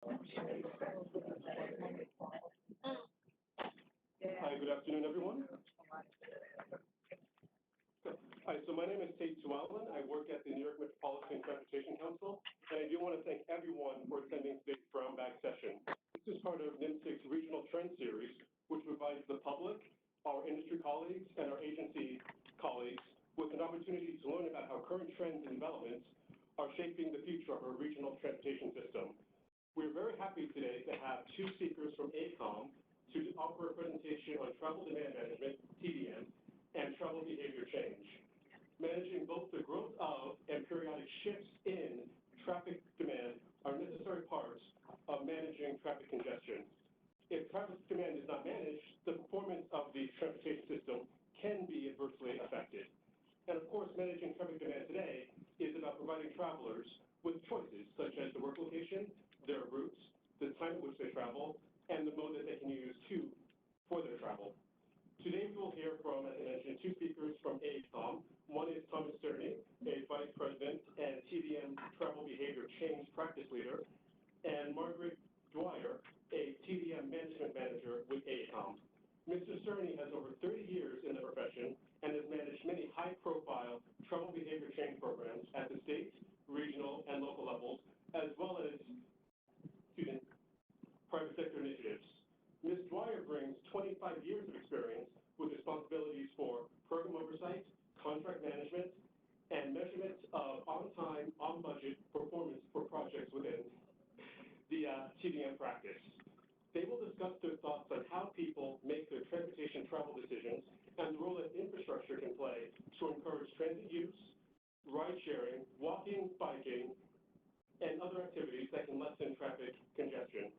Hi, good afternoon, everyone. Hi, so my name is Tate Tualin. I work at the New York Metropolitan Transportation Council, and I do want to thank everyone for attending today's brown bag session. This is part of NYMTC's Regional Trend Series, which provides the public, our industry colleagues, and our agency colleagues with an opportunity to learn about how current trends and developments are shaping the future of our regional transportation system. We're very happy today to have two speakers from AECOM to offer a presentation on travel demand management, TDM, and travel behavior change. Managing both the growth of and periodic shifts in traffic demand are necessary parts of managing traffic congestion. If traffic demand is not managed, the performance of the transportation system can be adversely affected. And of course, managing traffic demand today is about providing travelers with choices such as the work location, their routes, the time at which they travel, and the mode that they can use for their travel. Today we will hear from, as I mentioned, two speakers from AECOM. One is Thomas Cerny, a Vice President and TDM Travel Behavior Change Practice Leader, and Margaret Dwyer, a TDM Management Manager with AECOM. Mr. Cerny has over 30 years in the profession and has managed many high-profile travel behavior change programs at the state, regional, and local levels, as well as private sector initiatives. Ms. Dwyer brings 25 years of experience with responsibilities for program oversight, contract management, and measurement of on-time, on-budget performance for projects within the TDM practice. They will discuss their thoughts on how people make their transportation travel decisions and the role that infrastructure can play to encourage transit use, ride sharing, walking, biking, and other activities that can lessen traffic congestion.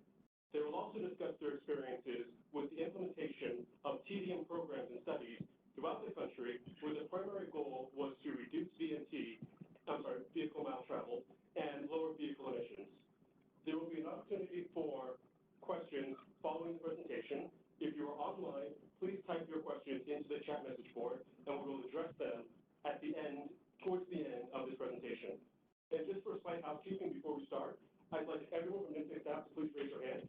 They will also discuss their experiences with the implementation of TDM programs and studies throughout the country, where the primary goal was to reduce vehicle mile travel and lower vehicle emissions. There will be an opportunity for questions following the presentation. If you are online, please type your questions into the chat message board, and we will address them at the end, towards the end of this presentation. And just for slight housekeeping before we start, I'd like everyone from NYMTC staff to please raise your hand.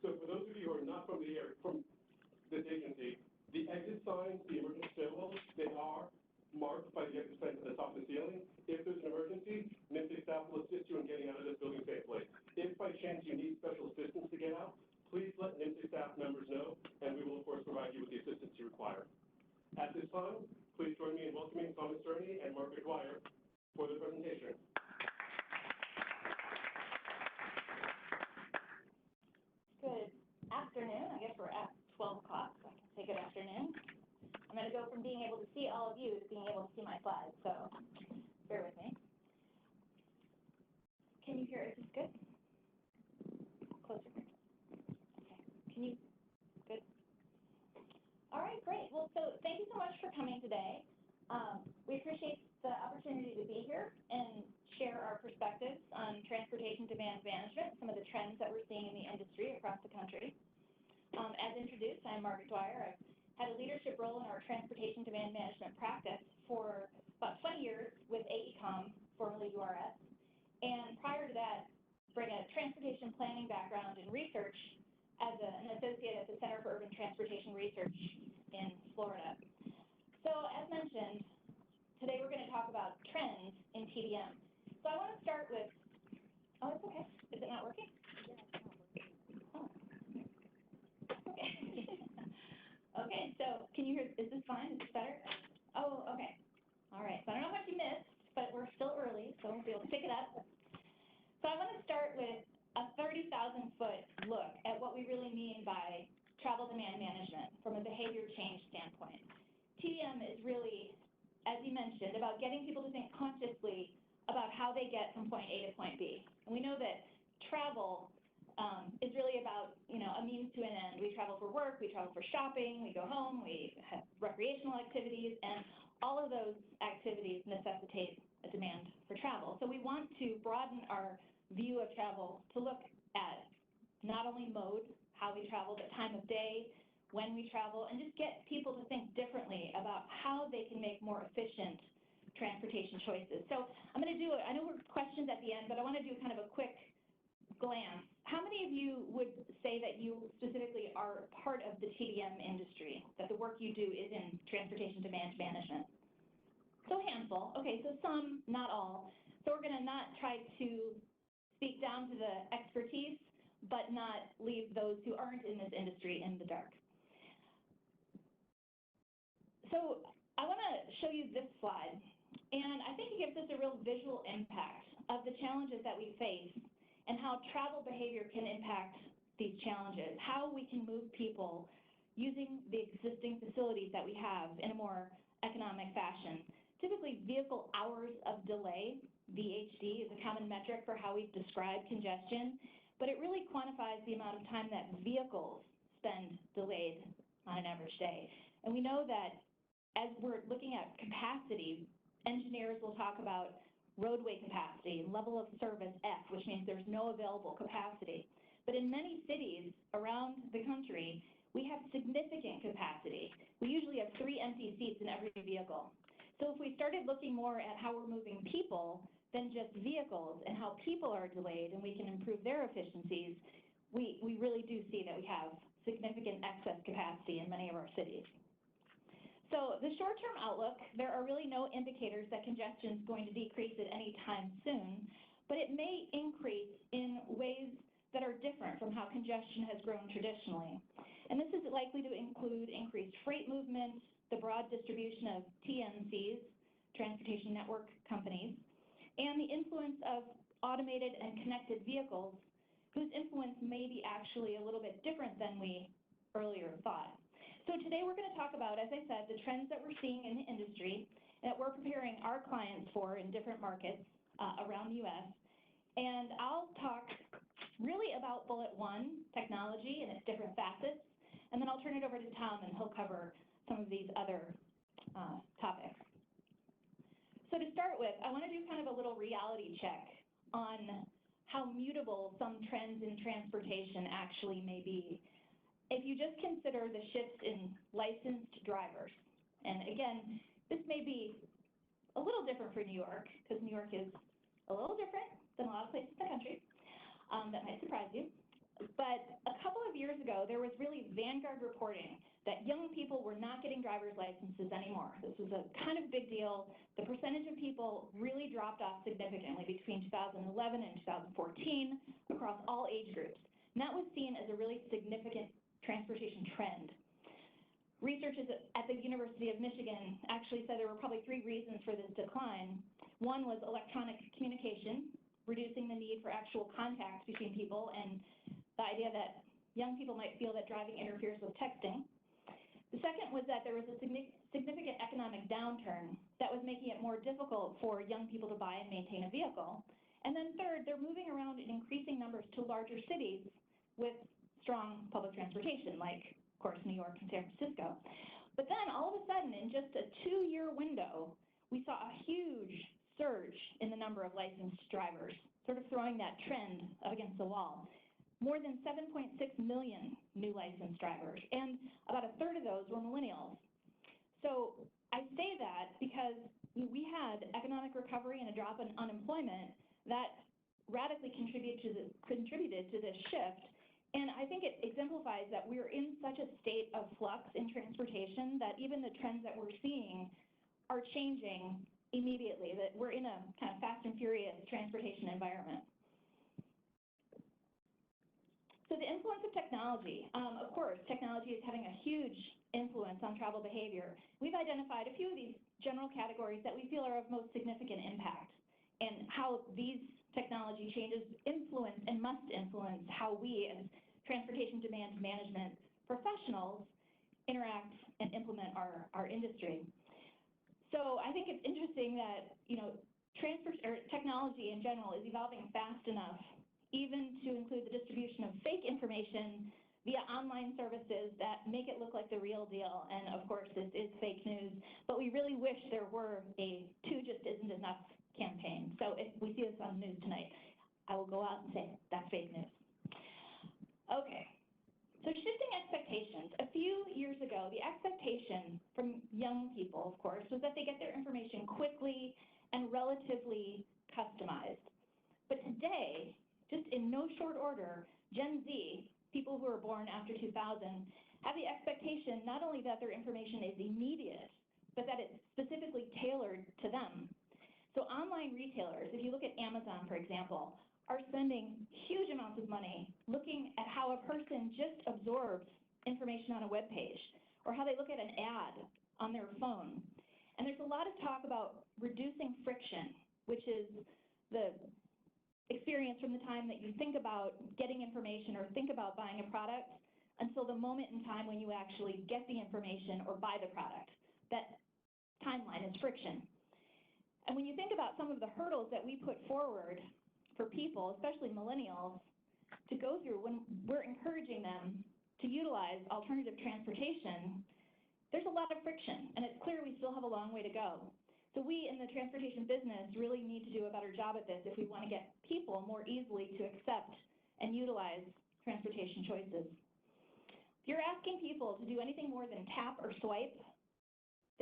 So for those of you who are not from this agency, the exit signs, the emergency stairwells, they are marked by the exit signs at the top of the ceiling. If there's an emergency, NYMTC staff will assist you in getting out of this building safely. If by chance you need special assistance to get out, please let NYMTC staff members know, and we will of course provide you with the assistance you require. At this time, please join me in welcoming Thomas Cerny and Margaret Dwyer for the presentation. Good afternoon. I guess we're at 12 o'clock, so I can say good afternoon. I'm going to go from being able to see all of you to being able to see my slides, so bear with me. Can you hear? Is this good? Closer. Okay. Can you? Good. All right, great. Well, so thank you so much for coming today. We appreciate the opportunity to be here and share our perspectives on transportation demand management, some of the trends that we're seeing in the industry across the country. As introduced, I'm Margaret Dwyer. I've had a leadership role in our transportation demand management practice for about 20 years with AECOM, formerly URS. And prior to that, bring a transportation planning background in research as an associate at the Center for Urban Transportation Research in Florida. So as mentioned, today we're going to talk about trends in TDM. So I want to start with, oh, it's okay. Is it not working? Yeah, it's not working. Oh. Okay. Okay, so can you hear, is this fine? Is this better? Oh, okay. All right, so I don't know what you missed, but we're still early, so we'll be able to pick it up. So I want to start with a 30,000-foot look at what we really mean by travel demand management from a behavior change standpoint. TDM is really, as you mentioned, about getting people to think consciously about how they get from point A to point B. And we know that travel is really about, a means to an end. We travel for work, we travel for shopping, we go home, we have recreational activities, and all of those activities necessitate a demand for travel. So we want to broaden our view of travel to look at not only mode, how we travel, but time of day, when we travel, and just get people to think differently about how they can make more efficient transportation choices. So I'm going to do it. I know we're questions at the end, but I want to do kind of a quick glance, how many of you would say that you specifically are part of the TDM industry, that the work you do is in transportation demand management? So a handful. Okay, so some, not all. So we're going to not try to speak down to the expertise, but not leave those who aren't in this industry in the dark. So I want to show you this slide, and I think it gives us a real visual impact of the challenges that we face and how travel behavior can impact these challenges, how we can move people using the existing facilities that we have in a more economic fashion. Typically, vehicle hours of delay, VHD, is a common metric for how we describe congestion, but it really quantifies the amount of time that vehicles spend delayed on an average day. And we know that as we're looking at capacity, engineers will talk about roadway capacity, level of service F, which means there's no available capacity. But in many cities around the country, we have significant capacity. We usually have 3 empty seats in every vehicle. So if we started looking more at how we're moving people than just vehicles and how people are delayed and we can improve their efficiencies, we really do see that we have significant excess capacity in many of our cities. So the short-term outlook, there are really no indicators that congestion is going to decrease at any time soon, but it may increase in ways that are different from how congestion has grown traditionally. And this is likely to include increased freight movement, the broad distribution of TNCs, transportation network companies, and the influence of automated and connected vehicles, whose influence may be actually a little bit different than we earlier thought. So today we're going to talk about, as I said, the trends that we're seeing in the industry that we're preparing our clients for in different markets around the U.S. And I'll talk really about bullet 1, technology and its different facets, and then I'll turn it over to Tom and he'll cover some of these other topics. So to start with, I want to do kind of a little reality check on how mutable some trends in transportation actually may be. If you just consider the shifts in licensed drivers, and again, this may be a little different for New York, because New York is a little different than a lot of places in the country. That might surprise you. But a couple of years ago, there was really Vanguard reporting that young people were not getting driver's licenses anymore. This was a kind of big deal. The percentage of people really dropped off significantly between 2011 and 2014 across all age groups. And that was seen as a really significant transportation trend. Researchers at the University of Michigan actually said there were probably 3 reasons for this decline. One was electronic communication, reducing the need for actual contact between people, and the idea that young people might feel that driving interferes with texting. The second was that there was a significant economic downturn that was making it more difficult for young people to buy and maintain a vehicle. And then third, they're moving around in increasing numbers to larger cities with strong public transportation, like, of course, New York and San Francisco. But then all of a sudden, in just a 2-year window, we saw a huge surge in the number of licensed drivers, sort of throwing that trend up against the wall. More than 7.6 million new licensed drivers, and about a third of those were millennials. So I say that because we had economic recovery and a drop in unemployment that radically contributed to this shift. And I think it exemplifies that we're in such a state of flux in transportation that even the trends that we're seeing are changing immediately, that we're in a kind of fast and furious transportation environment. So the influence of technology, of course, technology is having a huge influence on travel behavior. We've identified a few of these general categories that we feel are of most significant impact, and how these technology changes influence and must influence how we as transportation demand management professionals interact and implement our industry. So I think it's interesting that, technology in general is evolving fast enough even to include the distribution of fake information via online services that make it look like the real deal. And of course, this is fake news, but we really wish there were a 2 just isn't enough campaign. So if we see this on the news tonight, I will go out and say, that's fake news. Okay, so shifting expectations. A few years ago, the expectation from young people, of course, was that they get their information quickly and relatively customized. But today, just in no short order, Gen Z, people who are born after 2000, have the expectation not only that their information is immediate, but that it's specifically tailored to them. So online retailers, if you look at Amazon, for example, are spending huge amounts of money looking at how a person just absorbs information on a web page, or how they look at an ad on their phone. And there's a lot of talk about reducing friction, which is the experience from the time that you think about getting information or think about buying a product until the moment in time when you actually get the information or buy the product. That timeline is friction. And when you think about some of the hurdles that we put forward for people, especially millennials, to go through when we're encouraging them to utilize alternative transportation, there's a lot of friction, and it's clear we still have a long way to go. So we in the transportation business really need to do a better job at this if we want to get people more easily to accept and utilize transportation choices. If you're asking people to do anything more than tap or swipe,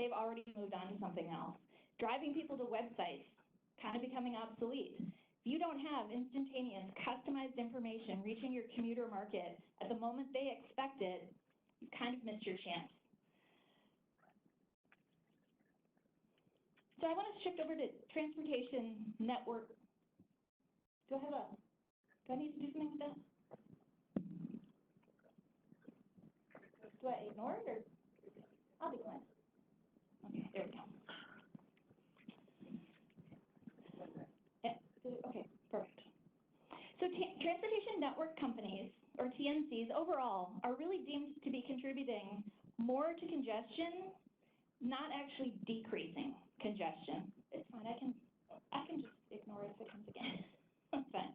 they've already moved on to something else. Driving people to websites, kind of becoming obsolete. If you don't have instantaneous, customized information reaching your commuter market at the moment they expect it, you've kind of missed your chance. So I want to shift over to transportation network. Do I need to do something with that? Do I ignore it, or I'll be glad. Okay, there we go. Yeah, okay, perfect. So transportation network companies, or TNCs, overall, are really deemed to be contributing more to congestion, not actually decreasing congestion. It's fine, I can just ignore it if it comes again. That's fine.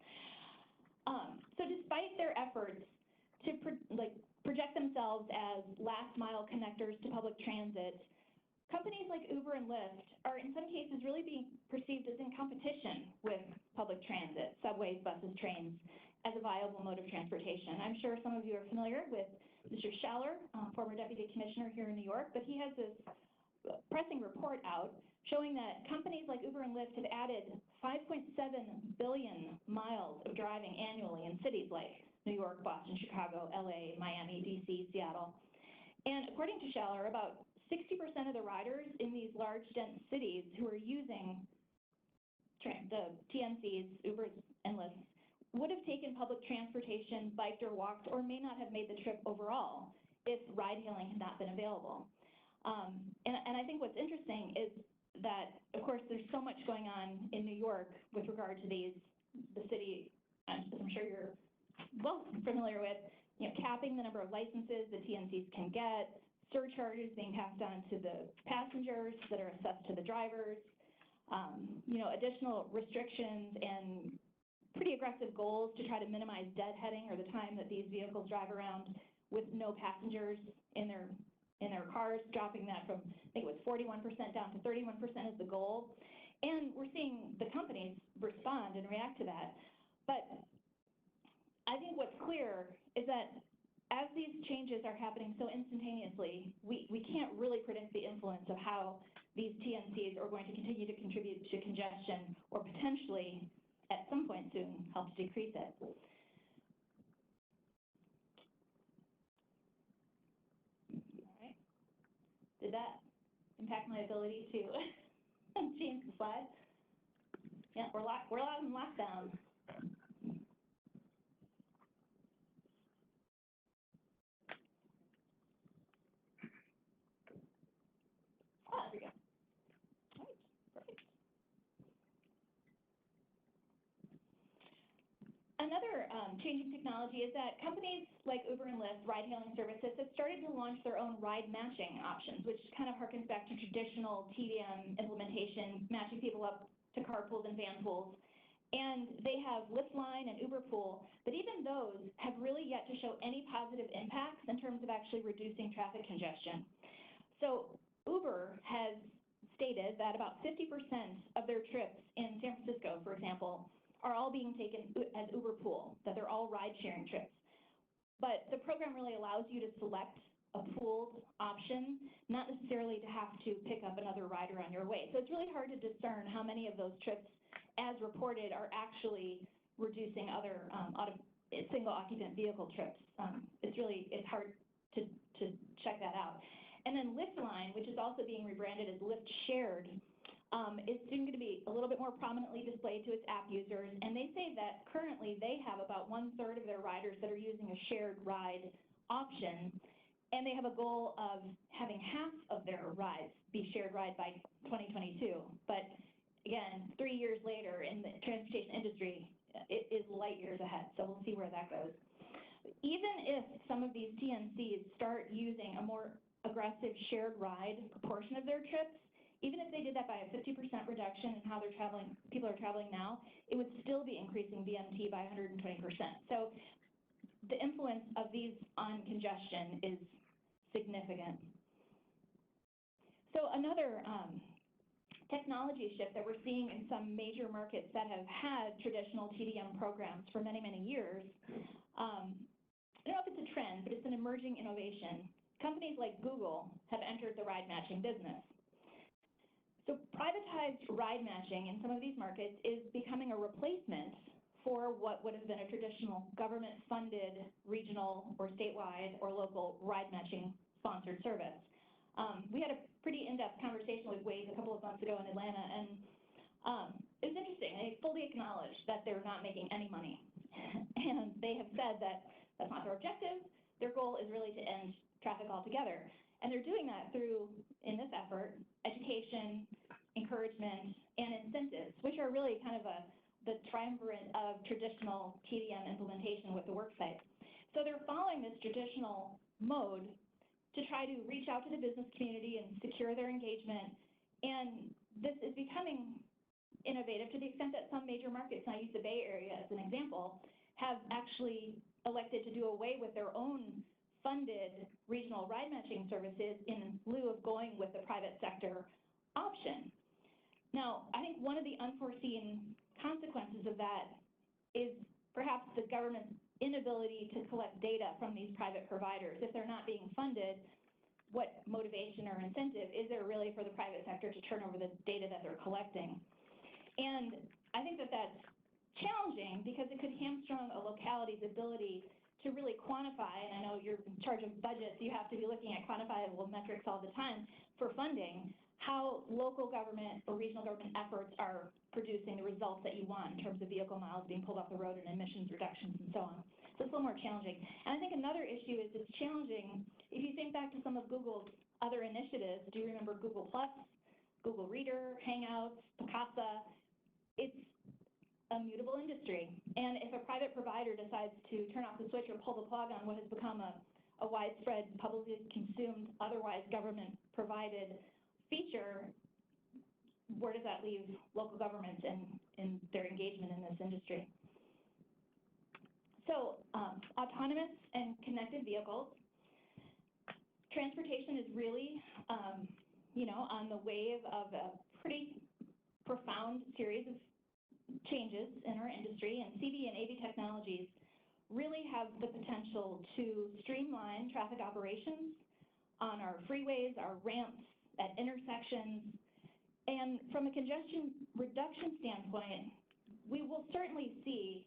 So despite their efforts to project themselves as last mile connectors to public transit, companies like Uber and Lyft are in some cases really being perceived as in competition with public transit, subways, buses, trains, as a viable mode of transportation. I'm sure some of you are familiar with Mr. Schaller, former deputy commissioner here in New York, but he has this pressing report out showing that companies like Uber and Lyft have added 5.7 billion miles of driving annually in cities like New York, Boston, Chicago, LA, Miami, DC, Seattle. And according to Schaller, about 60% of the riders in these large, dense cities who are using the TNCs, Ubers, and Lyfts would have taken public transportation, biked or walked, or may not have made the trip overall if ride-hailing had not been available. And I think what's interesting is that, of course, there's so much going on in New York with regard to the city, as I'm sure you're well familiar with, capping the number of licenses the TNCs can get, surcharges being passed on to the passengers that are assessed to the drivers, additional restrictions and pretty aggressive goals to try to minimize deadheading, or the time that these vehicles drive around with no passengers in their cars, dropping that from, I think it was 41% down to 31% is the goal. And we're seeing the companies respond and react to that. But I think what's clear is that as these changes are happening so instantaneously, we can't really predict the influence of how these TNCs are going to continue to contribute to congestion, or potentially, at some point soon, help to decrease it. All right. Did that impact my ability to change the slide? Yeah, we're in lockdown. There we go. All right, perfect. Another changing technology is that companies like Uber and Lyft, ride-hailing services, have started to launch their own ride matching options, which kind of harkens back to traditional TDM implementation, matching people up to carpools and vanpools. And they have Lyft Line and Uber Pool, but even those have really yet to show any positive impacts in terms of actually reducing traffic congestion. So Uber has stated that about 50% of their trips in San Francisco, for example, are all being taken as Uber Pool, that they're all ride-sharing trips. But the program really allows you to select a pooled option, not necessarily to have to pick up another rider on your way. So it's really hard to discern how many of those trips, as reported, are actually reducing other occupant vehicle trips. It's hard to check that out. And then Lyft Line, which is also being rebranded as Lyft Shared, is soon going to be a little bit more prominently displayed to its app users. And they say that currently they have about 1/3 of their riders that are using a shared ride option. And they have a goal of having half of their rides be shared ride by 2022. But again, 3 years later in the transportation industry, it is light years ahead. So we'll see where that goes. Even if some of these TNCs start using a more aggressive shared ride proportion of their trips, even if they did that by a 50% reduction in how they're traveling, people are traveling now, it would still be increasing VMT by 120%. So the influence of these on congestion is significant. So another technology shift that we're seeing in some major markets that have had traditional TDM programs for many, many years, I don't know if it's a trend, but it's an emerging innovation. Companies like Google have entered the ride matching business. So privatized ride matching in some of these markets is becoming a replacement for what would have been a traditional government-funded regional or statewide or local ride matching sponsored service. We had a pretty in-depth conversation with Waze a couple of months ago in Atlanta, and it was interesting. They fully acknowledged that they're not making any money. And they have said that that's not their objective. Their goal is really to end traffic altogether. And they're doing that through, in this effort, education, encouragement, and incentives, which are really kind of the triumvirate of traditional TDM implementation with the worksite. So they're following this traditional mode to try to reach out to the business community and secure their engagement. And this is becoming innovative to the extent that some major markets, and I use the Bay Area as an example, have actually elected to do away with their own funded regional ride matching services in lieu of going with the private sector option. Now, I think one of the unforeseen consequences of that is perhaps the government's inability to collect data from these private providers. If they're not being funded, what motivation or incentive is there really for the private sector to turn over the data that they're collecting? And I think that that's challenging because it could hamstring a locality's ability to really quantify, and I know you're in charge of budgets, so you have to be looking at quantifiable metrics all the time for funding, how local government or regional government efforts are producing the results that you want in terms of vehicle miles being pulled off the road and emissions reductions and so on. So it's a little more challenging. And I think another issue is it's challenging, if you think back to some of Google's other initiatives, do you remember Google Plus, Google Reader, Hangouts, Picasa? It's a mutable industry. And if a private provider decides to turn off the switch or pull the plug on what has become a widespread, publicly consumed, otherwise government-provided feature, where does that leave local governments in their engagement in this industry? So autonomous and connected vehicles. Transportation is really, on the wave of a pretty profound series of changes in our industry, and CV and AV technologies really have the potential to streamline traffic operations on our freeways, our ramps, at intersections. And from a congestion reduction standpoint, we will certainly see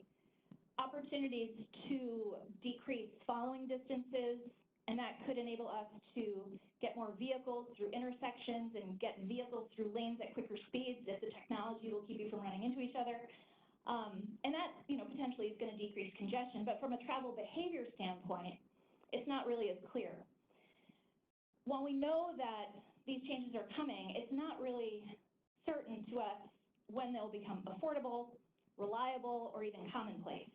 opportunities to decrease following distances, and that could enable us to get more vehicles through intersections and get vehicles through lanes at quicker speeds if the technology will keep you from running into each other. And that, potentially is going to decrease congestion. But from a travel behavior standpoint, it's not really as clear. While we know that these changes are coming, it's not really certain to us when they'll become affordable, reliable, or even commonplace.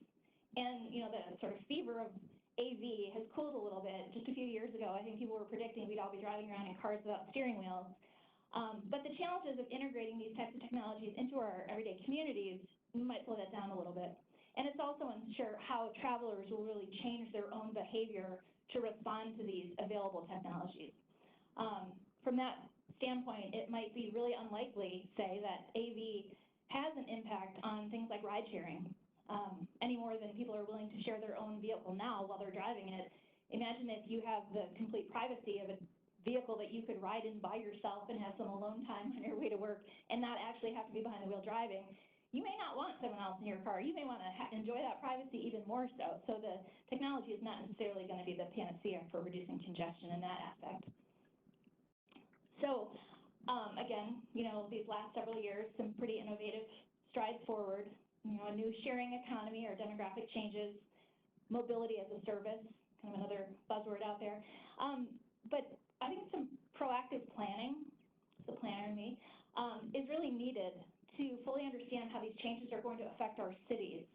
And, the sort of fever of AV has cooled a little bit. Just a few years ago, I think people were predicting we'd all be driving around in cars without steering wheels. But the challenges of integrating these types of technologies into our everyday communities might slow that down a little bit. And it's also unsure how travelers will really change their own behavior to respond to these available technologies. From that standpoint, it might be really unlikely, say, that AV has an impact on things like ride sharing, any more than people are willing to share their own vehicle now while they're driving it. Imagine if you have the complete privacy of a vehicle that you could ride in by yourself and have some alone time on your way to work and not actually have to be behind the wheel driving. you may not want someone else in your car. You may want to enjoy that privacy even more so. So the technology is not necessarily going to be the panacea for reducing congestion in that aspect. So again, you know, these last several years, some pretty innovative strides forward, you know, a new sharing economy or demographic changes, mobility as a service, kind of another buzzword out there. But I think some proactive planning, the planner in me, is really needed to fully understand how these changes are going to affect our cities.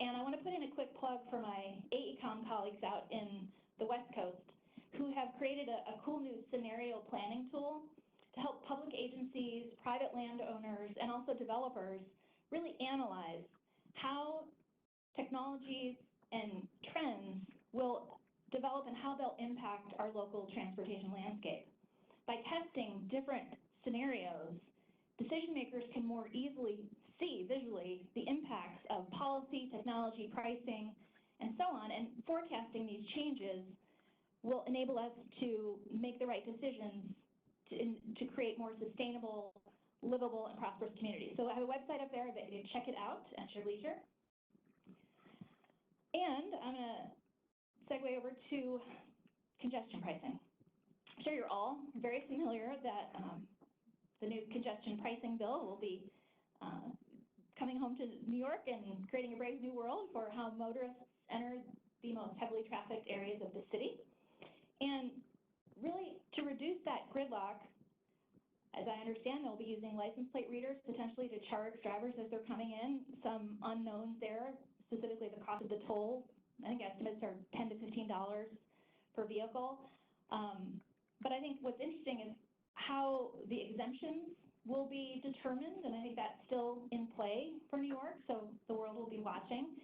And I want to put in a quick plug for my AECOM colleagues out in the West Coast who have created a cool new scenario planning tool to help public agencies, private landowners, and also developers really analyze how technologies and trends will develop and how they'll impact our local transportation landscape. By testing different scenarios, decision makers can more easily see visually the impacts of policy, technology, pricing, and so on, and forecasting these changes will enable us to make the right decisions to create more sustainable, livable, and prosperous communities. So I have a website up there that you can check it out at your leisure. And I'm going to segue over to congestion pricing. I'm sure you're all very familiar that the new congestion pricing bill will be coming home to New York and creating a brave new world for how motorists enter the most heavily trafficked areas of the city. And really, to reduce that gridlock, as I understand, they'll be using license plate readers potentially to charge drivers as they're coming in. Some unknowns there, specifically the cost of the toll. I think estimates are $10 to $15 per vehicle. But I think what's interesting is how the exemptions will be determined, and I think that's still in play for New York, so the world will be watching.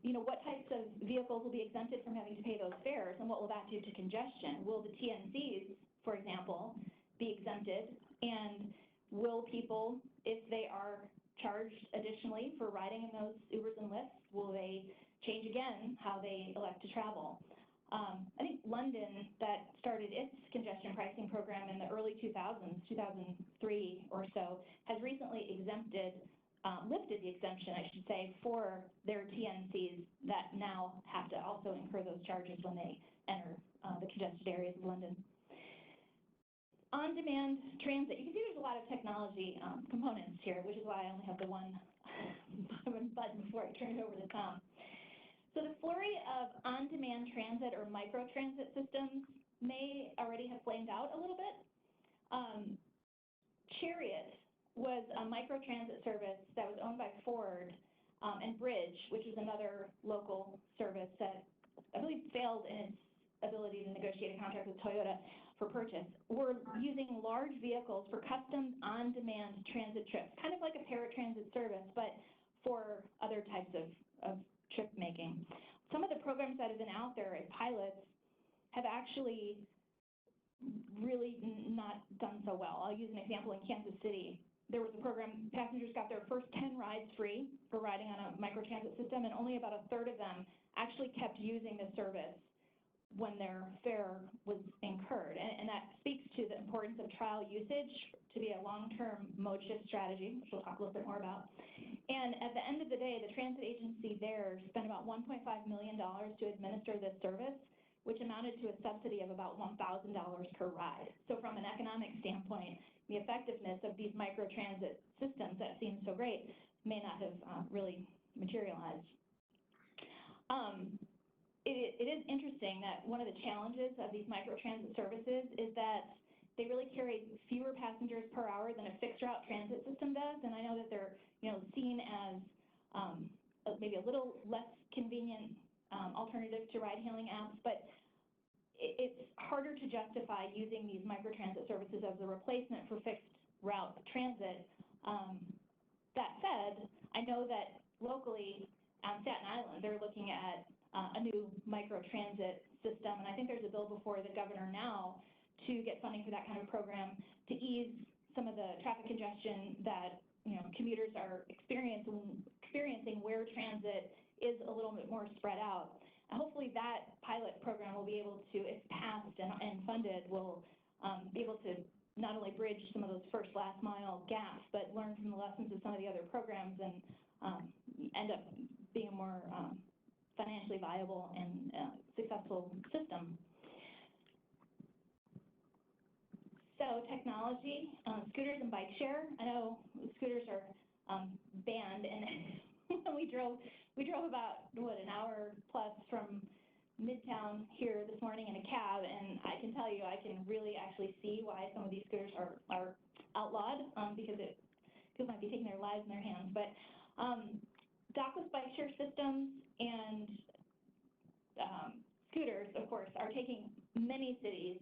You know, what types of vehicles will be exempted from having to pay those fares, and what will that do to congestion? Will the TNCs, for example, be exempted, and will people, if they are charged additionally for riding in those Ubers and Lyfts, will they change again how they elect to travel? I think London, that started its congestion pricing program in the early 2000s, 2003 or so, has recently lifted the exemption, I should say, for their TNCs that now have to also incur those charges when they enter the congested areas of London. On-demand transit, you can see there's a lot of technology components here, which is why I only have the one button before I turn it over to Tom. So the flurry of on-demand transit or micro-transit systems may already have flamed out a little bit. Chariot was a micro-transit service that was owned by Ford, and Bridge, which is another local service that I believe failed in its ability to negotiate a contract with Toyota for purchase. We're using large vehicles for custom on-demand transit trips, kind of like a paratransit service, but for other types of trip making. Some of the programs that have been out there as pilots have actually really not done so well. I'll use an example in Kansas City. There was a program, passengers got their first 10 rides free for riding on a microtransit system, and only about a third of them actually kept using the service when their fare was incurred. And that speaks to the importance of trial usage to be a long-term mode shift strategy, which we'll talk a little bit more about. And at the end of the day, the transit agency there spent about $1.5 million to administer this service, which amounted to a subsidy of about $1,000 per ride. So from an economic standpoint, the effectiveness of these microtransit systems that seem so great may not have really materialized. It is interesting that one of the challenges of these microtransit services is that they really carry fewer passengers per hour than a fixed route transit system does, and I know that they're seen as maybe a little less convenient alternative to ride-hailing apps, but it's harder to justify using these microtransit services as a replacement for fixed route transit. That said, I know that locally on Staten Island, they're looking at a new microtransit system, and I think there's a bill before the governor now to get funding for that kind of program to ease some of the traffic congestion that commuters are experiencing where transit is a little bit more spread out. And hopefully that pilot program will be able to, if passed and funded, will be able to not only bridge some of those first last mile gaps, but learn from the lessons of some of the other programs and end up being a more financially viable and successful system. So technology, scooters and bike share. I know scooters are banned, and we drove about, what, an hour plus from Midtown here this morning in a cab, and I can tell you, I can really actually see why some of these scooters are outlawed, because people might be taking their lives in their hands. But dockless bike share systems and scooters, of course, are taking many cities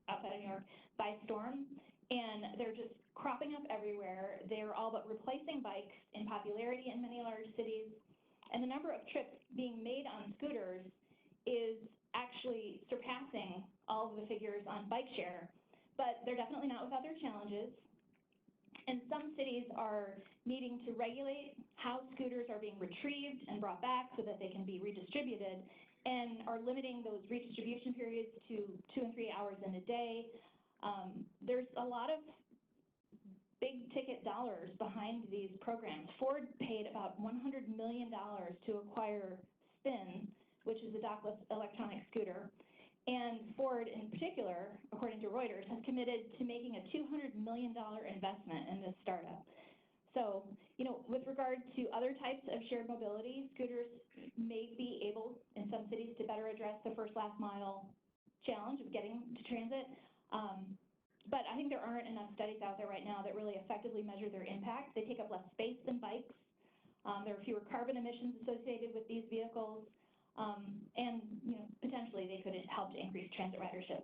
outside of New York by storm, and they're just cropping up everywhere. They're all but replacing bikes in popularity in many large cities, and the number of trips being made on scooters is actually surpassing all of the figures on bike share, but they're definitely not without their challenges. And some cities are needing to regulate how scooters are being retrieved and brought back so that they can be redistributed, and are limiting those redistribution periods to 2 and 3 hours in a day. There's a lot of big ticket dollars behind these programs. Ford paid about $100 million to acquire Spin, which is a dockless electronic scooter. And Ford, in particular, according to Reuters, has committed to making a $200 million investment in this startup. So, you know, with regard to other types of shared mobility, scooters may be able, in some cities, to better address the first last mile challenge of getting to transit. But I think there aren't enough studies out there right now that really effectively measure their impact. They take up less space than bikes. There are fewer carbon emissions associated with these vehicles. And, you know, potentially they could help to increase transit ridership.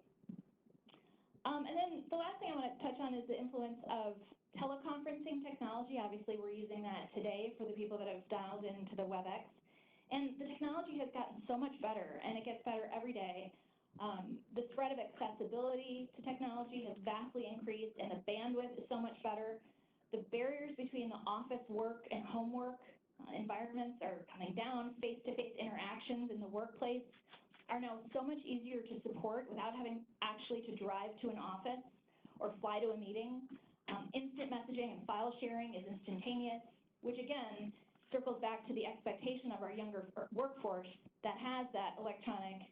And then the last thing I want to touch on is the influence of teleconferencing technology. Obviously, we're using that today for the people that have dialed into the WebEx. And the technology has gotten so much better, and it gets better every day. The spread of accessibility to technology has vastly increased, and the bandwidth is so much better. The barriers between the office work and homework environments are coming down. Face-to-face interactions in the workplace are now so much easier to support without having actually to drive to an office or fly to a meeting. Instant messaging and file sharing is instantaneous, which again circles back to the expectation of our younger workforce that has that electronic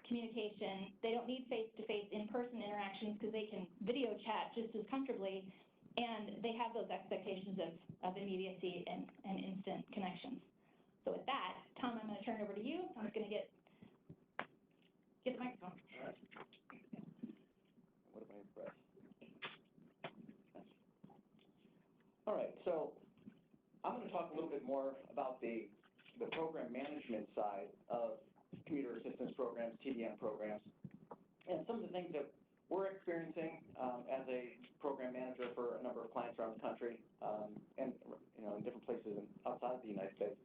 communication. They don't need face-to-face in-person interactions because they can video chat just as comfortably, and they have those expectations of immediacy and instant connections. So with that, Tom, I'm going to turn it over to you. I'm just going to get the microphone. All right. What am I press? All right, so I'm going to talk a little bit more about the program management side of commuter assistance programs, TDM programs, and some of the things that we're experiencing as a program manager for a number of clients around the country, and you know, in different places outside of the United States.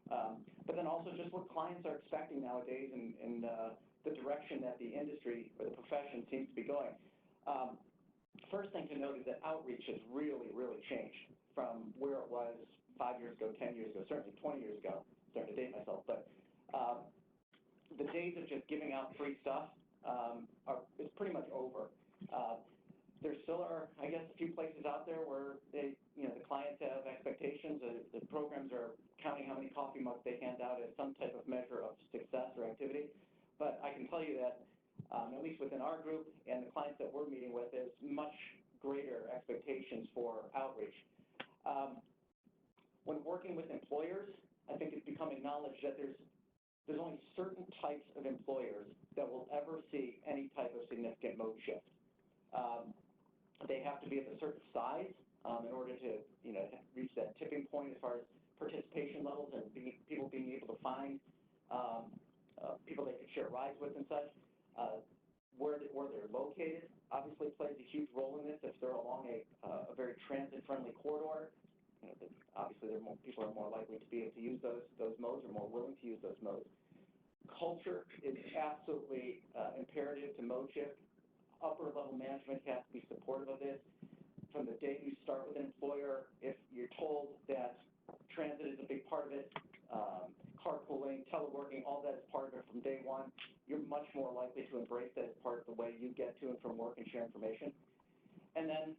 But then also just what clients are expecting nowadays and the direction that the industry or the profession seems to be going. First thing to note is that outreach has really, really changed from where it was 5 years ago, 10 years ago, certainly 20 years ago. I'm starting to date myself, but the days of just giving out free stuff is pretty much over. There still are, I guess, a few places out there where the clients have expectations. The programs are counting how many coffee mugs they hand out as some type of measure of success or activity. But I can tell you that, at least within our group and the clients that we're meeting with, there's much greater expectations for outreach. When working with employers, I think it's become acknowledged that there's only certain types of employers that will ever see any type of significant mode shift. They have to be of a certain size in order to, reach that tipping point as far as participation levels and people being able to find people they could share rides with and such. Where they're located obviously plays a huge role in this. If they're along a very transit-friendly corridor, obviously people are more likely to be able to use those modes or more willing to use those modes. Culture is absolutely imperative to mode shift. Upper level management has to be supportive of this. From the day you start with an employer, if you're told that transit is a big part of it, carpooling, teleworking, all that is part of it from day one, you're much more likely to embrace that as part of the way you get to and from work and share information. And then,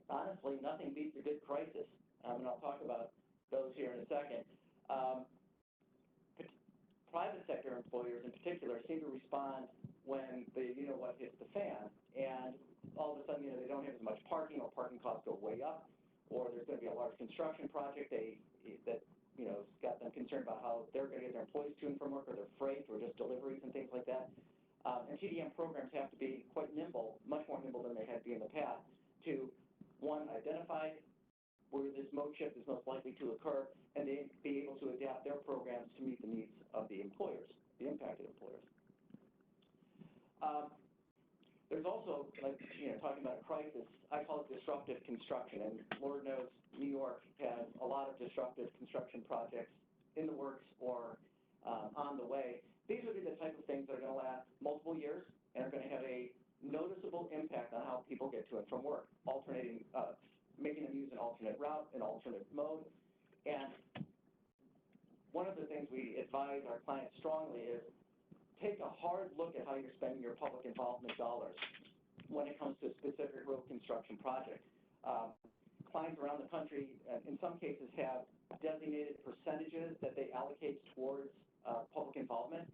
honestly, nothing beats a good crisis. And I'll talk about those here in a second. Private sector employers in particular seem to respond when the what hits the fan, and all of a sudden, they don't have as much parking, or parking costs go way up, or there's going to be a large construction project that has got them concerned about how they're going to get their employees to and from work, or their freight, or just deliveries and things like that. And TDM programs have to be quite nimble, much more nimble than they had been in the past, to, one, identify where this mode shift is most likely to occur, and then be able to adapt their programs to meet the needs of the employers, the impacted employers. There's also, talking about a crisis, I call it disruptive construction, and Lord knows New York has a lot of disruptive construction projects in the works or on the way. These would be the type of things that are going to last multiple years and are going to have a noticeable impact on how people get to and from work, making them use an alternate route, an alternate mode. And one of the things we advise our clients strongly is take a hard look at how you're spending your public involvement dollars when it comes to a specific road construction project. Clients around the country, in some cases, have designated percentages that they allocate towards public involvement.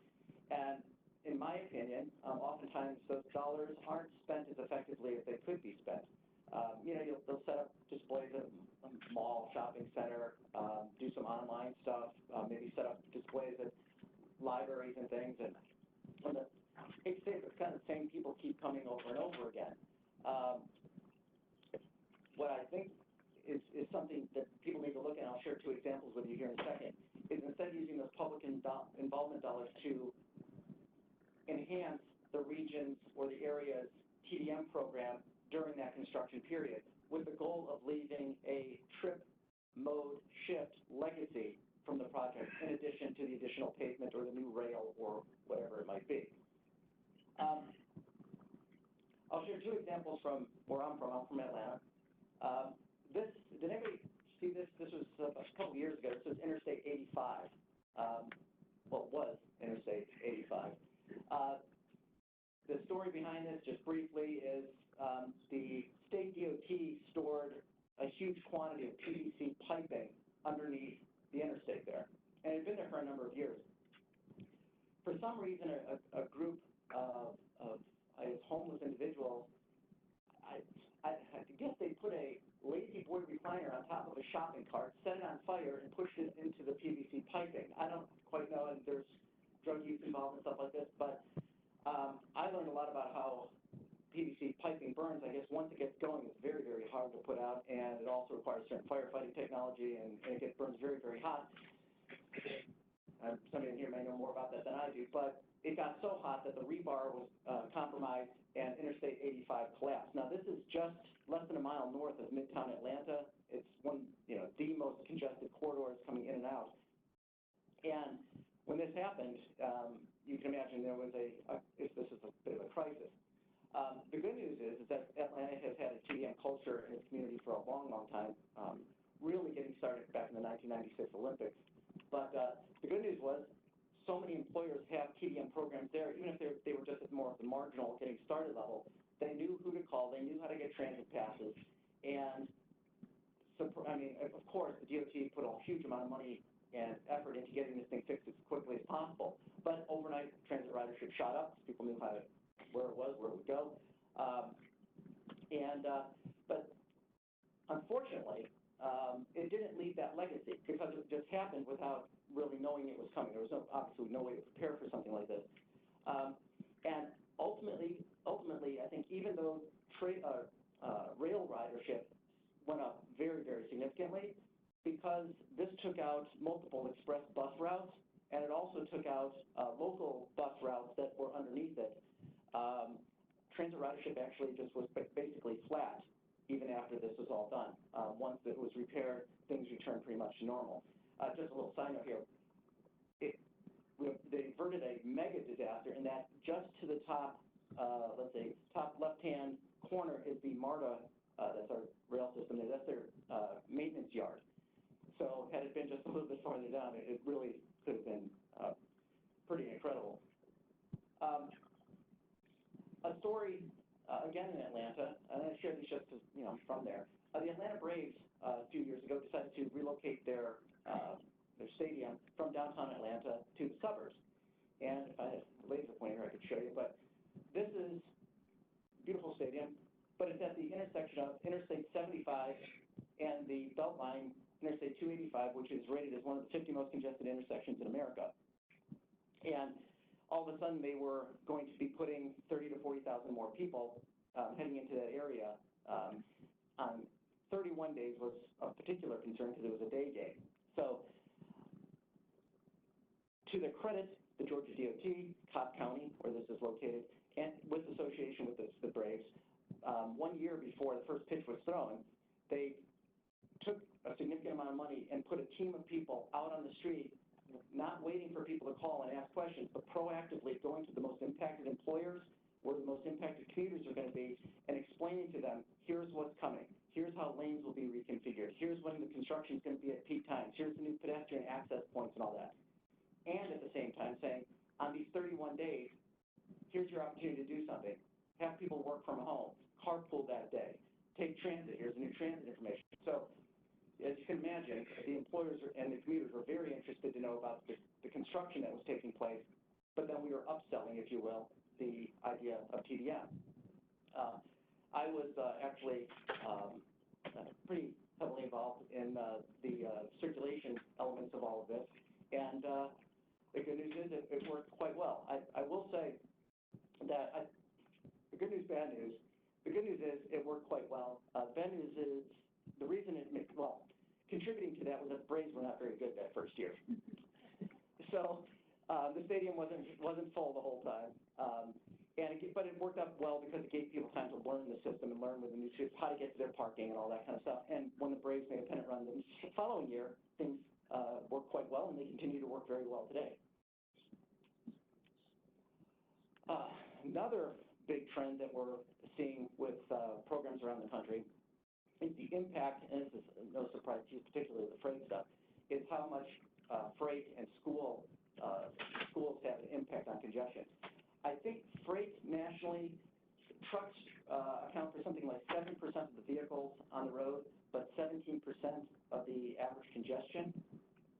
And in my opinion, oftentimes those dollars aren't spent as effectively as they could be spent. They'll set up displays at a mall, shopping center, do some online stuff, maybe set up displays at libraries and things, and it's kind of the same people keep coming over and over again. What I think is something that people need to look at, and I'll share two examples with you here in a second, is instead of using those public involvement dollars to enhance the region's or the area's TDM program during that construction period, with the goal of leaving a trip mode shift legacy from the project, in addition to the additional pavement or the new rail or whatever it might be. I'll share two examples from where I'm from. I'm from Atlanta. Did anybody see this? This was a couple of years ago. This was Interstate 85. Well, it was Interstate 85. The story behind this, just briefly, is the state DOT stored a huge quantity of PVC piping underneath the interstate there, and it had been there for a number of years. For some reason, a group of I guess, homeless individuals, I guess they put a lazy boy recliner on top of a shopping cart, set it on fire, and pushed it into the PVC piping. I don't quite know, and there's drug use involved and stuff like this, but I learned a lot about how PVC piping burns. I guess once it gets going, it's very, very hard to put out, and it also requires certain firefighting technology, and it burns very, very hot. Somebody in here may know more about that than I do, but it got so hot that the rebar was compromised and Interstate 85 collapsed. Now, this is just less than a mile north of Midtown Atlanta. It's one, the most congested corridors coming in and out. And when this happened, you can imagine there was this is a bit of a crisis. The good news is that Atlanta has had a TDM culture in its community for a long, long time, really getting started back in the 1996 Olympics. But the good news was so many employers have TDM programs there, even if they were just at more of the marginal getting started level. They knew who to call. They knew how to get transit passes. And, so, I mean, of course, the DOT put a huge amount of money and effort into getting this thing fixed as quickly as possible. But overnight, transit ridership shot up. People knew where it was, where it would go. But unfortunately, it didn't leave that legacy because it just happened without really knowing it was coming. There was obviously no way to prepare for something like this. And ultimately, I think even though rail ridership went up very, very significantly, because this took out multiple express bus routes, and it also took out local bus routes that were underneath it. Transit ridership actually just was basically flat even after this was all done. Once it was repaired, things returned pretty much to normal. Just a little side note here. They averted a mega disaster in that just to the top, let's say, top left-hand corner is the MARTA, that's our rail system, that's their maintenance yard. So had it been just a little bit farther down, it really could have been pretty incredible. A story again in Atlanta, and I share these just because, I'm from there. The Atlanta Braves, a few years ago, decided to relocate their stadium from downtown Atlanta to the suburbs. And if I had a laser pointer, I could show you, but this is a beautiful stadium, but it's at the intersection of Interstate 75 and the Beltline Interstate 285, which is rated as one of the 50 most congested intersections in America. And all of a sudden, they were going to be putting 30 to 40,000 more people heading into that area. On 31 days was of particular concern because it was a day game. So, to their credit, the Georgia DOT, Cobb County, where this is located, and with association with the Braves, 1 year before the first pitch was thrown, they took a significant amount of money and put a team of people out on the street, not waiting for people to call and ask questions, but proactively going to the most impacted employers, where the most impacted commuters are going to be, and explaining to them, here's what's coming, here's how lanes will be reconfigured, here's when the construction is going to be at peak times, here's the new pedestrian access points and all that. And at the same time saying, on these 31 days, here's your opportunity to do something. Have people work from home, carpool that day, take transit, here's the new transit information. So, as you can imagine, the employers and the commuters were very interested to know about the construction that was taking place, but then we were upselling, if you will, the idea of TDM. I was actually pretty heavily involved in the circulation elements of all of this, and the good news is it worked quite well. I will say that the good news, bad news. The good news is it worked quite well. Bad news is the reason contributing to that was that the Braves were not very good that first year. So the stadium wasn't full the whole time, but it worked out well because it gave people time to learn the system and learn with the new system, how to get to their parking and all that kind of stuff. And when the Braves made a pennant run the following year, things worked quite well, and they continue to work very well today. Another big trend that we're seeing with programs around the country is the impact, and this is no surprise to you, particularly the freight stuff, is how much freight and schools have an impact on congestion. I think freight nationally, trucks account for something like 7% of the vehicles on the road, but 17% of the average congestion.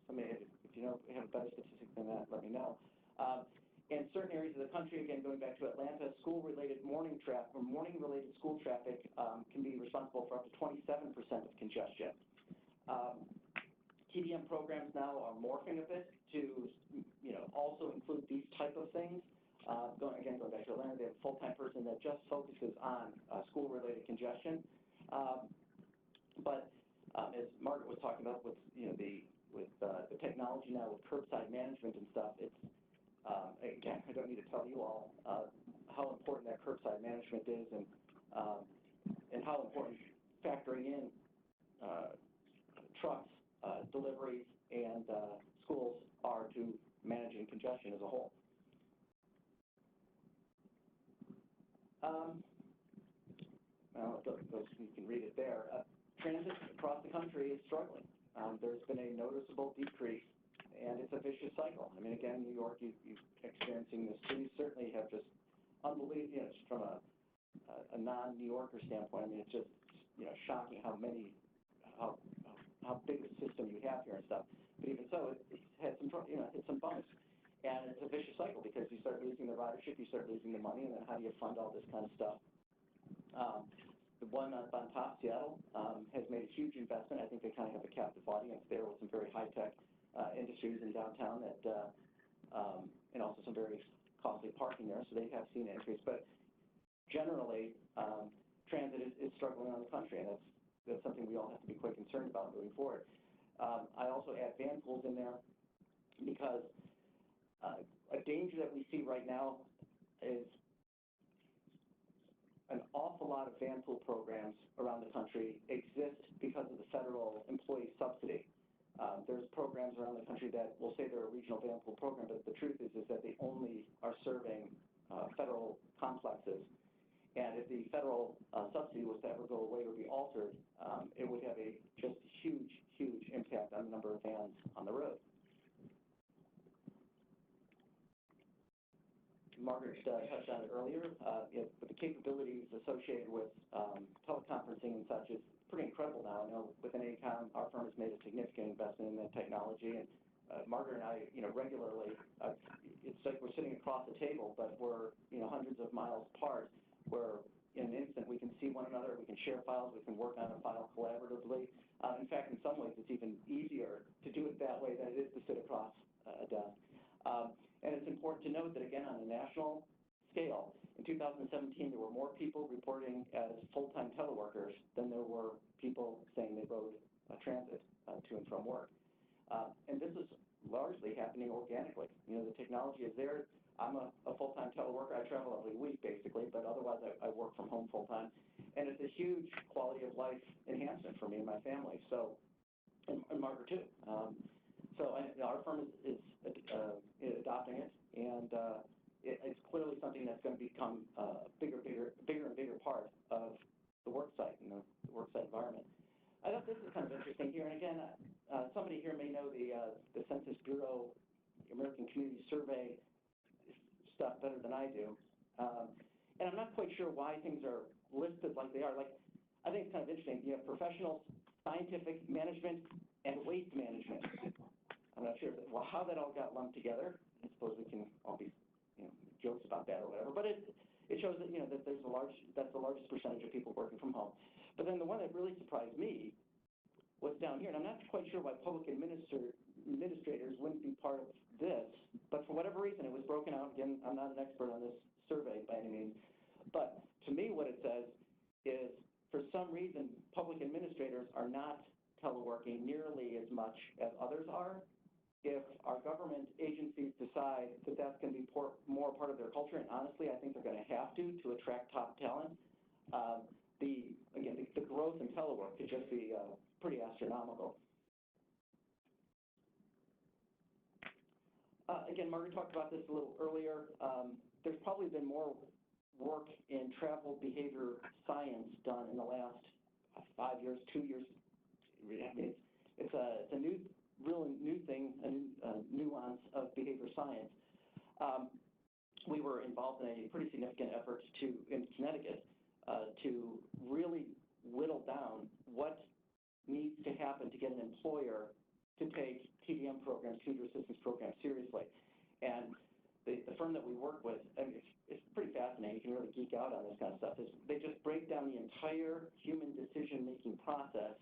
Somebody, if you know, have a better statistic than that, let me know. In certain areas of the country, again, going back to Atlanta, school-related morning-related school traffic can be responsible for up to 27% of congestion. TDM programs now are morphing a bit to, also include these type of things. Going back to Atlanta, they have a full-time person that just focuses on school-related congestion. But as Margaret was talking about with, the technology now with curbside management and stuff, it's again, I don't need to tell you all how important that curbside management is, and how important factoring in trucks, deliveries, and schools are to managing congestion as a whole. Well, you can read it there. Transit across the country is struggling. There's been a noticeable decrease, and it's a vicious cycle. I mean, again, New York, you're experiencing this too. You certainly have just unbelievable, just from a non-New Yorker standpoint, I mean, it's just, shocking how big a system you have here and stuff. But even so, it's had some, hit some bumps. And it's a vicious cycle because you start losing the ridership, you start losing the money, and then how do you fund all this kind of stuff? The one on top, Seattle, has made a huge investment. I think they kind of have a captive audience there with some very high-tech industries in downtown that, and also some very costly parking there, so they have seen an increase. But generally, transit is struggling around the country, and that's something we all have to be quite concerned about moving forward. I also add Vanpools in there because a danger that we see right now is an awful lot of Vanpool programs around the country exist because of the federal employee subsidy. There's programs around the country that will say they're a regional Vanpool program, but the truth is that they only are serving federal complexes. And if the federal subsidy was to ever go away or be altered, it would have just a huge, huge impact on the number of vans on the road. Margaret touched on it earlier, but the capabilities associated with teleconferencing and such is pretty incredible now. I know within AECOM, our firm has made a significant investment in that technology, and Margaret and I, regularly, it's like we're sitting across the table, but we're, hundreds of miles apart, where in an instant we can see one another, we can share files, we can work on a file collaboratively. In fact, in some ways, it's even easier to do it that way than it is to sit across a desk. And it's important to note that, again, on a national scale, in 2017, there were more people reporting as full-time teleworkers than there were people saying they rode transit to and from work. And this is largely happening organically. The technology is there. I'm a full-time teleworker. I travel every week, basically, but otherwise I work from home full-time. And it's a huge quality of life enhancement for me and my family, so, and Margaret too. Our firm is adopting it, and it's clearly something that's going to become a bigger and bigger part of the work site and the work site environment. I thought this is kind of interesting here, and again, somebody here may know the Census Bureau American Community Survey stuff better than I do, and I'm not quite sure why things are listed like they are. Like, I think it's kind of interesting. You have professional, scientific management, and waste management. I'm not sure how that all got lumped together. I suppose we can all be, jokes about that or whatever. But it shows that that that's the largest percentage of people working from home. But then the one that really surprised me was down here, and I'm not quite sure why public administrators wouldn't be part of this. But for whatever reason, it was broken out. Again, I'm not an expert on this survey by any means. But to me, what it says is, for some reason, public administrators are not teleworking nearly as much as others are. If our government agencies decide that that's going to be more part of their culture, and honestly, I think they're going to have to attract top talent, the growth in telework could just be pretty astronomical. Again, Margaret talked about this a little earlier. There's probably been more work in travel behavior science done in the last 5 years, 2 years. I mean, it's a real new thing, a nuance of behavior science. We were involved in a pretty significant effort in Connecticut to really whittle down what needs to happen to get an employer to take TDM programs, commuter assistance programs, seriously. And the firm that we work with, I mean, it's pretty fascinating. You can really geek out on this kind of stuff. They just break down the entire human decision-making process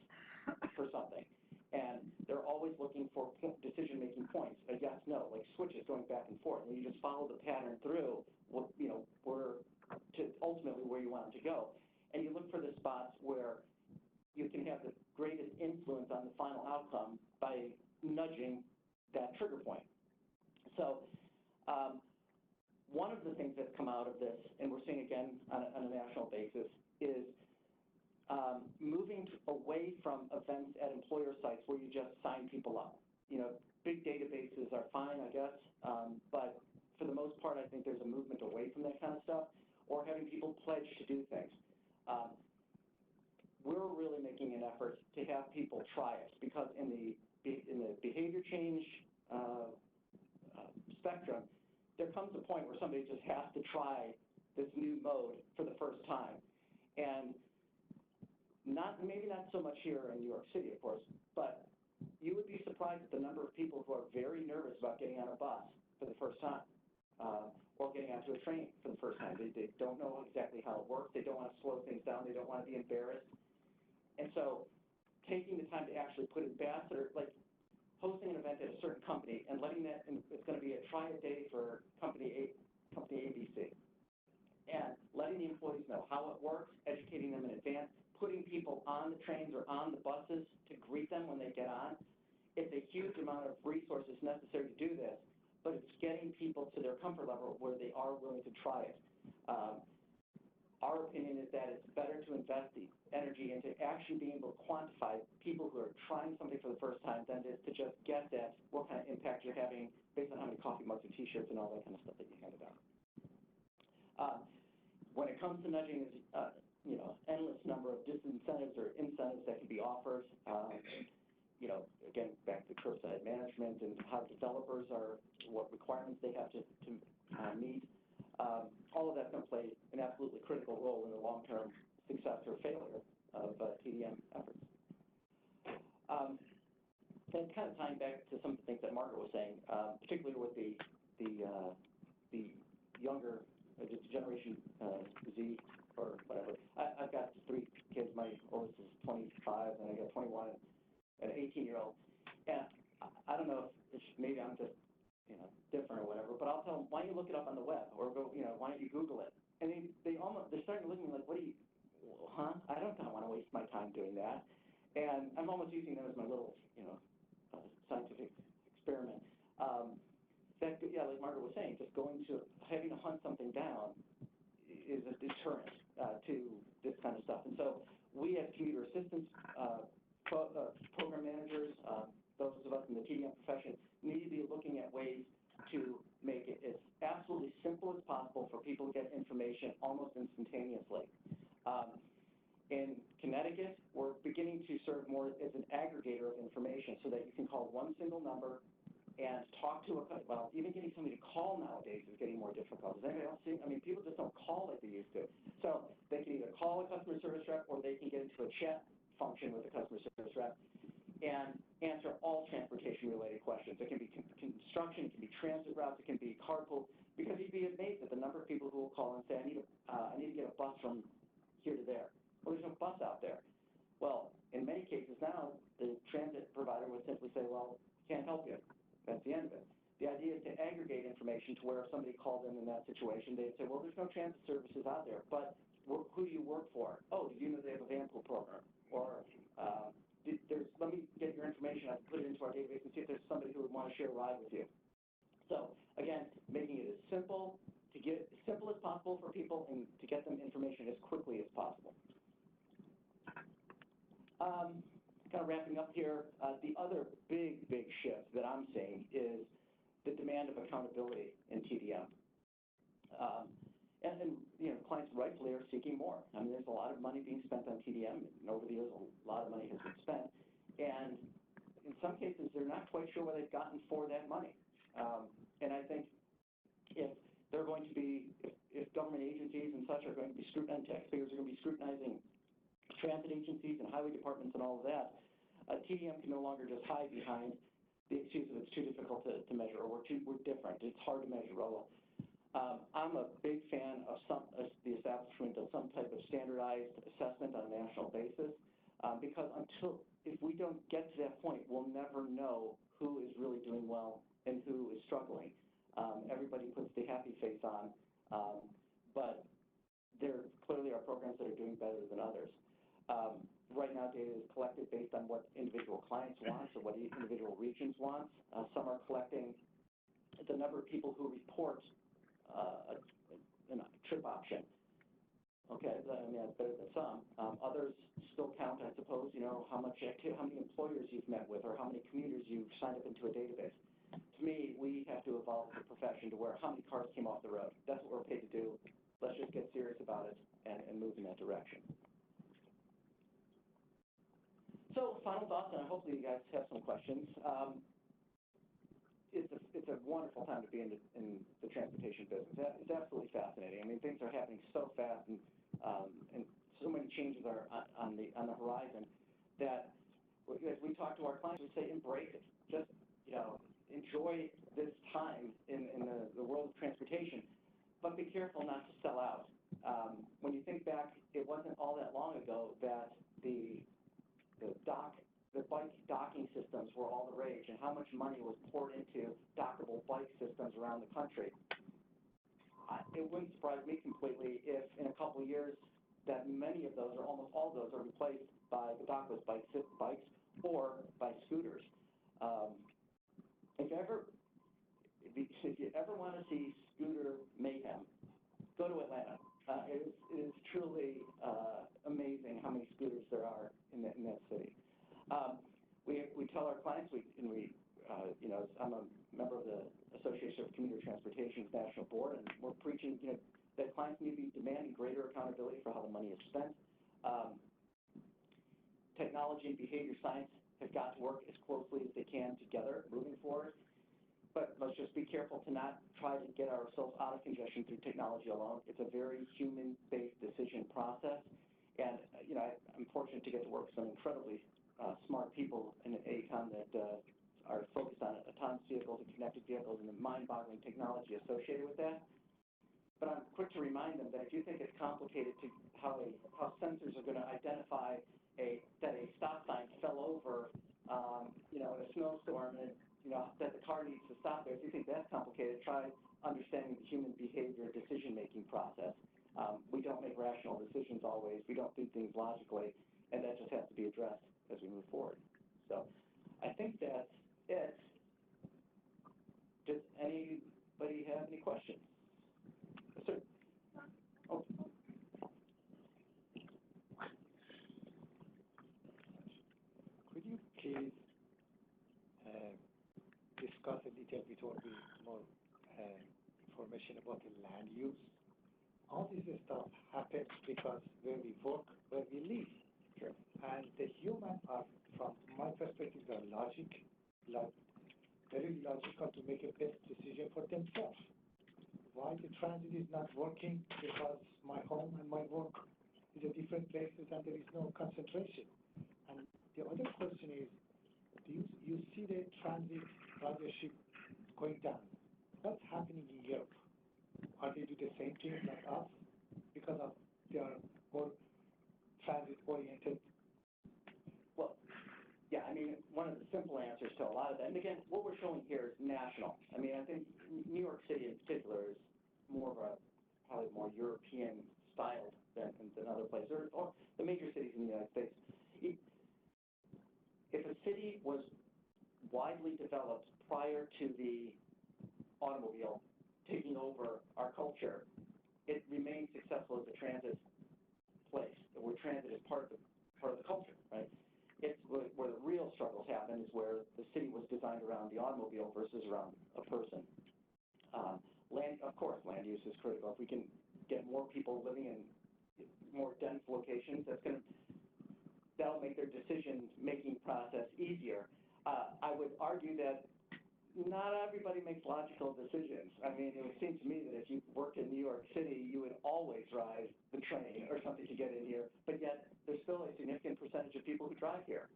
for something. And they're always looking for decision-making points, a yes, no, like switches going back and forth. And you just follow the pattern through, to ultimately where you want them to go. And you look for the spots where you can have the greatest influence on the final outcome by nudging that trigger point. So one of the things that's come out of this, and we're seeing again on a national basis, is moving away from events at employer sites where you just sign people up. Big databases are fine, I guess, but for the most part, I think there's a movement away from that kind of stuff, or having people pledge to do things. We're really making an effort to have people try it, because in the behavior change spectrum, there comes a point where somebody just has to try this new mode for the first time. And maybe not so much here in New York City, of course, but you would be surprised at the number of people who are very nervous about getting on a bus for the first time, or getting onto a train for the first time. They don't know exactly how it works. They don't want to slow things down. They don't want to be embarrassed. And so taking the time to actually put ambassador, like hosting an event at a certain company and letting that, and it's going to be a try-a-day for company ABC, and letting the employees know how it works, educating them in advance, putting people on the trains or on the buses to greet them when they get on. It's a huge amount of resources necessary to do this, but it's getting people to their comfort level where they are willing to try it. Our opinion is that it's better to invest the energy into actually being able to quantify people who are trying something for the first time than it is to just guess at what kind of impact you're having based on how many coffee mugs and T-shirts and all that kind of stuff that you handed out. When it comes to nudging, endless number of disincentives or incentives that can be offered. Again, back to curbside management and how developers what requirements they have to meet. all of that's going to play an absolutely critical role in the long-term success or failure of TDM efforts. And kind of tying back to some of the things that Margaret was saying, particularly with the younger generation Z or whatever. I've got 3 kids. My oldest is 25, and I got 21 and an 18-year-old. And I don't know if maybe I'm just different or whatever, but I'll tell them, why don't you look it up on the web, or go, why don't you Google it? And they're starting to look at me like, what do you, huh? I don't want to waste my time doing that. And I'm almost using them as my little, scientific experiment. Yeah, like Margaret was saying, just having to hunt something down is a deterrent to this kind of stuff. And so we as commuter assistance program managers, those of us in the TDM profession, need to be looking at ways to make it as absolutely simple as possible for people to get information almost instantaneously. In Connecticut, we're beginning to serve more as an aggregator of information so that you can call one single number and talk to well, even getting somebody to call nowadays is getting more difficult. Does anybody else see? I mean, people just don't call like they used to. So they can either call a customer service rep or they can get into a chat function with a customer service rep and answer all transportation-related questions. It can be construction, it can be transit routes, it can be carpool, because you'd be amazed at the number of people who will call and say, I need to get a bus from here to there. Well, there's no bus out there. Well, in many cases now, the transit provider would simply say, well, can't help you. That's the end of it. The idea is to aggregate information to where if somebody called in that situation, they'd say, well, there's no transit services out there, but who do you work for? Oh, did you know they have a Vanpool program? Or let me get your information, I can put it into our database and see if there's somebody who would want to share a ride with you. So again, making it as simple as possible for people and to get them information as quickly as possible. Kind of wrapping up here, the other big shift that I'm seeing is the demand of accountability in TDM. And clients rightfully are seeking more. I mean, there's a lot of money being spent on TDM, and over the years, a lot of money has been spent. And in some cases, they're not quite sure what they've gotten for that money. And I think if they're going to be, if government agencies and such are going to be scrutinizing, taxpayers are going to be scrutinizing transit agencies and highway departments and all of that, TDM can no longer just hide behind the excuse of it's too difficult to measure, or we're different, it's hard to measure. Well, I'm a big fan of the establishment of some type of standardized assessment on a national basis, because if we don't get to that point, we'll never know who is really doing well and who is struggling. Everybody puts the happy face on, but there clearly are programs that are doing better than others. Right now, data is collected based on what individual clients want or what individual regions want. Some are collecting the number of people who report a trip option. Okay, I mean, that's better than some. Others still count, I suppose, how many employers you've met with or how many commuters you've signed up into a database. To me, we have to evolve as a profession to where how many cars came off the road. That's what we're paid to do. Let's just get serious about it and move in that direction. So, final thoughts, and hopefully you guys have some questions. It's a wonderful time to be in the transportation business. It's absolutely fascinating. I mean, things are happening so fast, and so many changes are on the horizon that as we talk to our clients, we say embrace it. Just enjoy this time in the world of transportation, but be careful not to sell out. When you think back, it wasn't all that long ago that the bike docking systems were all the rage, and how much money was poured into dockable bike systems around the country. It wouldn't surprise me completely if in a couple of years that many of those, or almost all of those, are replaced by the dockless bikes or by scooters. If you ever want to see scooter mayhem, go to Atlanta. It is truly amazing how many scooters there are in that city. We tell our clients, I'm a member of the Association of Commuter Transportation's National Board, and we're preaching, that clients need to be demanding greater accountability for how the money is spent. Technology and behavior science have got to work as closely as they can together moving forward. but let's just be careful to not try to get ourselves out of congestion through technology alone. It's a very human-based decision process. And, you know, I'm fortunate to get to work with some incredibly smart people in AECOM that are focused on autonomous vehicles and connected vehicles and the mind-boggling technology associated with that. But I'm quick to remind them that if you think it's complicated to how sensors are going to identify that a stop sign fell over, you know, in a snowstorm and, you know, that the car needs to stop there, if you think that's complicated, try understanding the human behavior decision-making process. We don't make rational decisions always. We don't do things logically, and that just has to be addressed as we move forward. So I think that's it. Does anybody have any questions? Yes, sir. Oh. Could you please discuss a little bit or more information about the land use? All this stuff happens because where we work, where we live. Sure. And the humans are, from my perspective, are very logical to make a best decision for themselves. Why the transit is not working? Because my home and my work is at different places and there is no concentration. And the other question is, do you see the transit ridership going down? What's happening in Europe? Are they do the same thing like us because of they are more transit oriented? Well, yeah, I mean, one of the simple answers to a lot of that, and again, what we're showing here is national. I mean, I think New York City in particular is more of a, probably more European styled than other places, or the major cities in the United States. If a city was widely developed prior to the automobile taking over our culture, it remains successful as a transit place, where transit is part of the culture, right? It's where the real struggles happen is where the city was designed around the automobile versus around a person. Of course, land use is critical. If we can get more people living in more dense locations, that'll make their decision-making process easier. I would argue that not everybody makes logical decisions. I mean, it would seem to me that if you worked in New York City, you would always drive the train or something to get in here, but yet there's still a significant percentage of people who drive here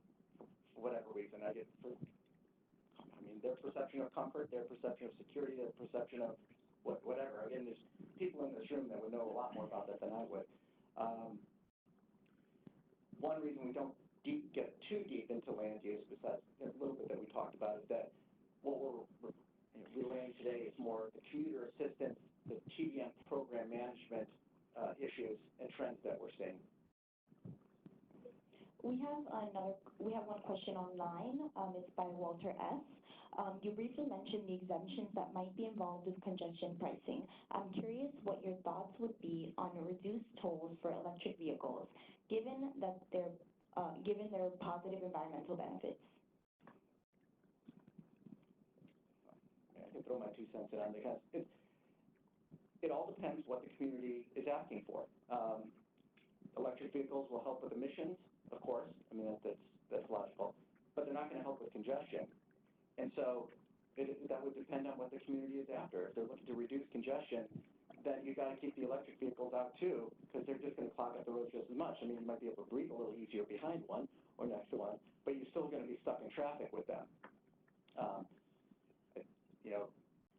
for whatever reason. Their perception of comfort, their perception of security, their perception of whatever. Again, there's people in this room that would know a lot more about that than I would. One reason we don't get too deep into land use, besides a little bit that we talked about, is that what we're relaying today is more the commuter assistance, the TDM program management issues and trends that we're seeing. We have one question online. It's by Walter S. You briefly mentioned the exemptions that might be involved with congestion pricing. I'm curious what your thoughts would be on reduced tolls for electric vehicles, given their positive environmental benefits. I can throw my 2 cents in on because it all depends what the community is asking for. Electric vehicles will help with emissions, of course. I mean, that's logical. But they're not going to help with congestion. And so that would depend on what the community is after. If they're looking to reduce congestion, then you've got to keep the electric vehicles out too, because they're just going to clog up the roads just as much. I mean, you might be able to breathe a little easier behind one or next to one, but you're still going to be stuck in traffic with them.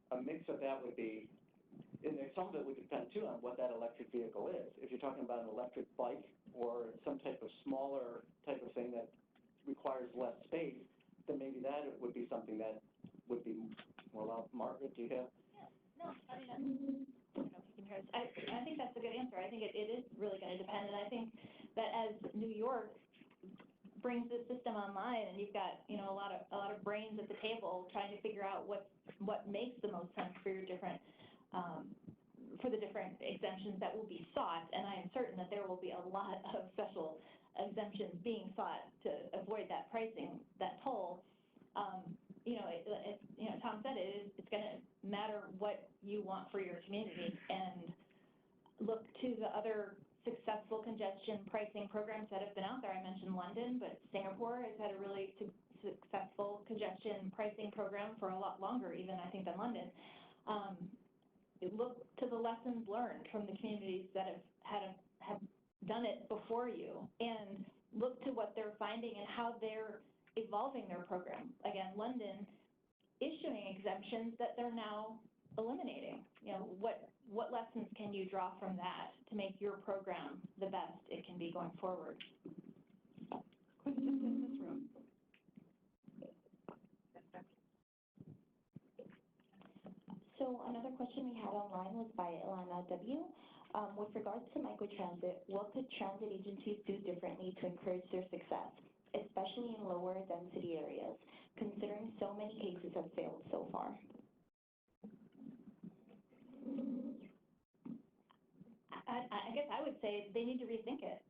A mix of that would be, and some of it would depend too on what that electric vehicle is. If you're talking about an electric bike or some type of smaller type of thing that requires less space, then maybe that would be something that would be more allowed. Margaret, do you have? Yeah, no, I don't know if you can hear us. I think that's a good answer. I think it is really going to depend, and I think that as New York brings this system online, and you've got a lot of brains at the table trying to figure out what makes the most sense for your different for the different exemptions that will be sought, and I am certain that there will be a lot of special exemptions being sought to avoid that pricing, that toll. Tom said it's going to matter what you want for your community, and look to the other successful congestion pricing programs that have been out there. I mentioned London, but Singapore has had a really successful congestion pricing program for a lot longer, even I think than London. Look to the lessons learned from the communities that have done it before you, and look to what they're finding and how they're evolving their program. Again, London issuing exemptions that they're now eliminating. You know, what lessons can you draw from that to make your program the best it can be going forward? Questions in this room? So another question we had online was by Ilana W. With regards to microtransit, what could transit agencies do differently to encourage their success, especially in lower density areas, considering so many cases have failed so far? I guess I would say they need to rethink it.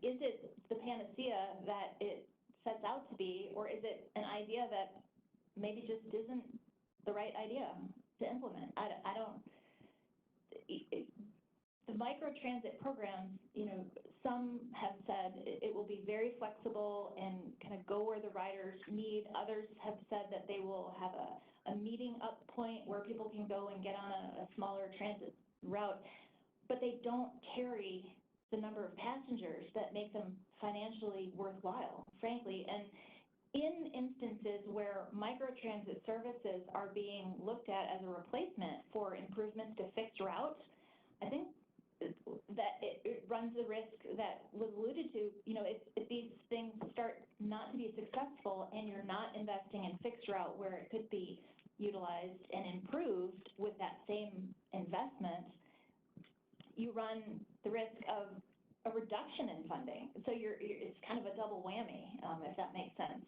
Is it the panacea that it sets out to be, or is it an idea that maybe just isn't the right idea to implement? I don't. The microtransit programs, you know, some have said it will be very flexible and kind of go where the riders need. Others have said that they will have a meeting up point where people can go and get on a smaller transit route, but they don't carry the number of passengers that make them financially worthwhile, frankly. And in instances where microtransit services are being looked at as a replacement for improvements to fixed routes, I think that it runs the risk that was alluded to. You know, if these things start not to be successful and you're not investing in fixed route where it could be utilized and improved with that same investment, you run the risk of a reduction in funding. So it's kind of a double whammy, if that makes sense.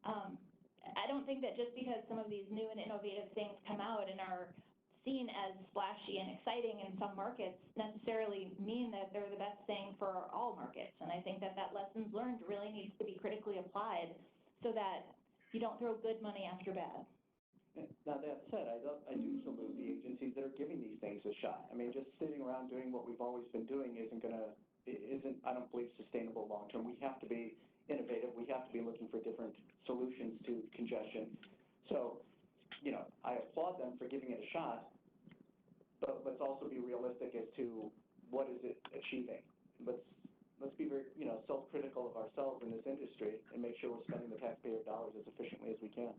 I don't think that just because some of these new and innovative things come out and are seen as splashy and exciting in some markets necessarily mean that they're the best thing for all markets. And I think that lessons learned really needs to be critically applied so that you don't throw good money after bad. Now that said, I do salute the agencies that are giving these things a shot. I mean, just sitting around doing what we've always been doing isn't, I don't believe, sustainable long term. We have to be innovative. We have to be looking for different solutions to congestion. So, you know, I applaud them for giving it a shot, but let's also be realistic as to what is it achieving. Let's be very, you know, self-critical of ourselves in this industry and make sure we're spending the taxpayer dollars as efficiently as we can.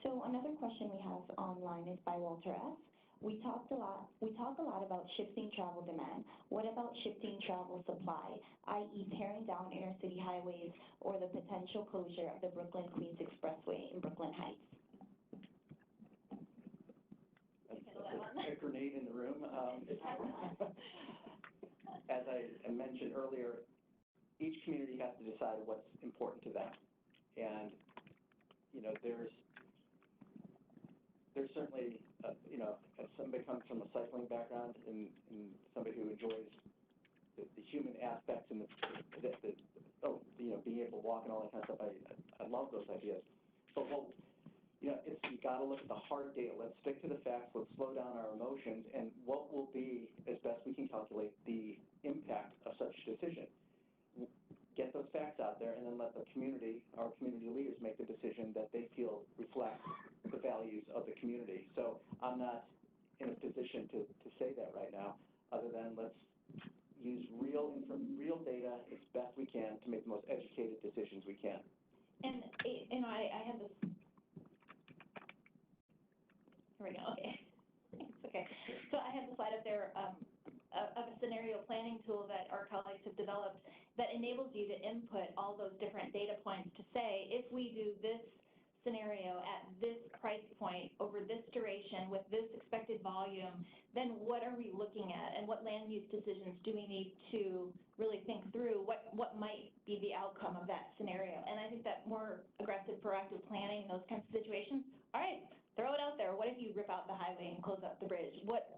So another question we have online is by Walter S. We talk a lot about shifting travel demand. What about shifting travel supply, i.e. tearing down inner city highways or the potential closure of the Brooklyn-Queens Expressway in Brooklyn Heights? A grenade in the room. As I mentioned earlier, each community has to decide what's important to them. And, you know, there's certainly, you know, as somebody comes from a cycling background and somebody who enjoys the human aspects and you know, being able to walk and all that kind of stuff, I love those ideas. But you know, you got to look at the hard data. Let's stick to the facts. Let's slow down our emotions. And what will be, as best we can calculate, the impact of such a decision? Get those facts out there, and then let the community, our community leaders, make the decision that they feel reflects the values of the community. So I'm not in a position to say that right now, other than let's use real data as best we can to make the most educated decisions we can. And you know, I have this. Here we go. Okay, it's okay. So I have the slide up there of a scenario planning tool that our colleagues have developed that enables you to input all those different data points to say, if we do this scenario at this price point over this duration with this expected volume, then what are we looking at, and what land use decisions do we need to really think through? What might be the outcome of that scenario? And I think that more aggressive, proactive planning in those kinds of situations, all right, throw it out there. What if you rip out the highway and close up the bridge? What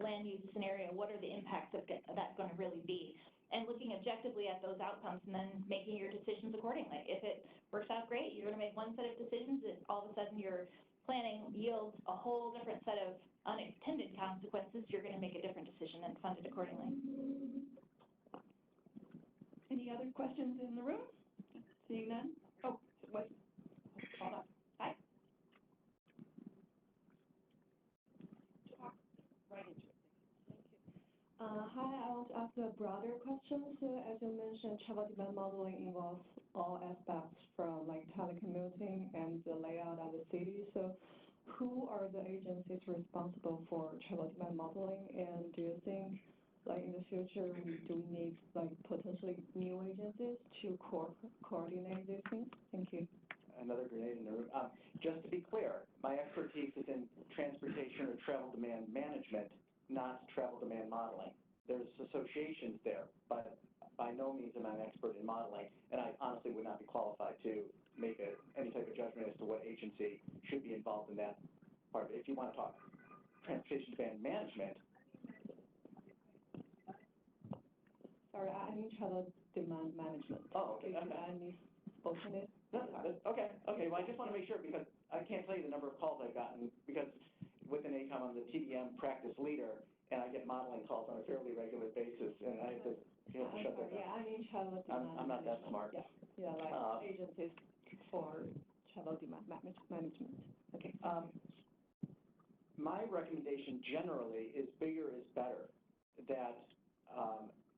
land use scenario, what are the impacts of that going to really be? And looking objectively at those outcomes and then making your decisions accordingly. If it works out great, you're going to make one set of decisions, and all of a sudden your planning yields a whole different set of unintended consequences, you're going to make a different decision and fund it accordingly. Any other questions in the room? Seeing none? Oh, wait, hold on. Hi. Talk right into it. Thank you. Hi, I want to ask a broader question. So as you mentioned, travel demand modeling involves all aspects from like telecommuting and the layout of the city. So who are the agencies responsible for travel demand modeling? And do you think like in the future we do need like potentially new agencies to coordinate these things? Thank you. Another grenade in the room. Just to be clear, my expertise is in transportation or travel demand management, not travel demand modeling. There's associations there, but by no means am I an expert in modeling, and I honestly would not be qualified to make any type of judgment as to what agency should be involved in that part of it. If you want to talk transportation demand management. Sorry, I mean travel demand management. Oh, okay. I misspoken it. Okay. Well, I just want to make sure because I can't tell you the number of calls I've gotten because within AECOM I'm the TDM practice leader and I get modeling calls on a fairly regular basis and I have to shut that down. Yeah, I mean travel demand. I'm not that smart. Yeah, like agencies for travel demand management. Okay. My recommendation generally is bigger is better. That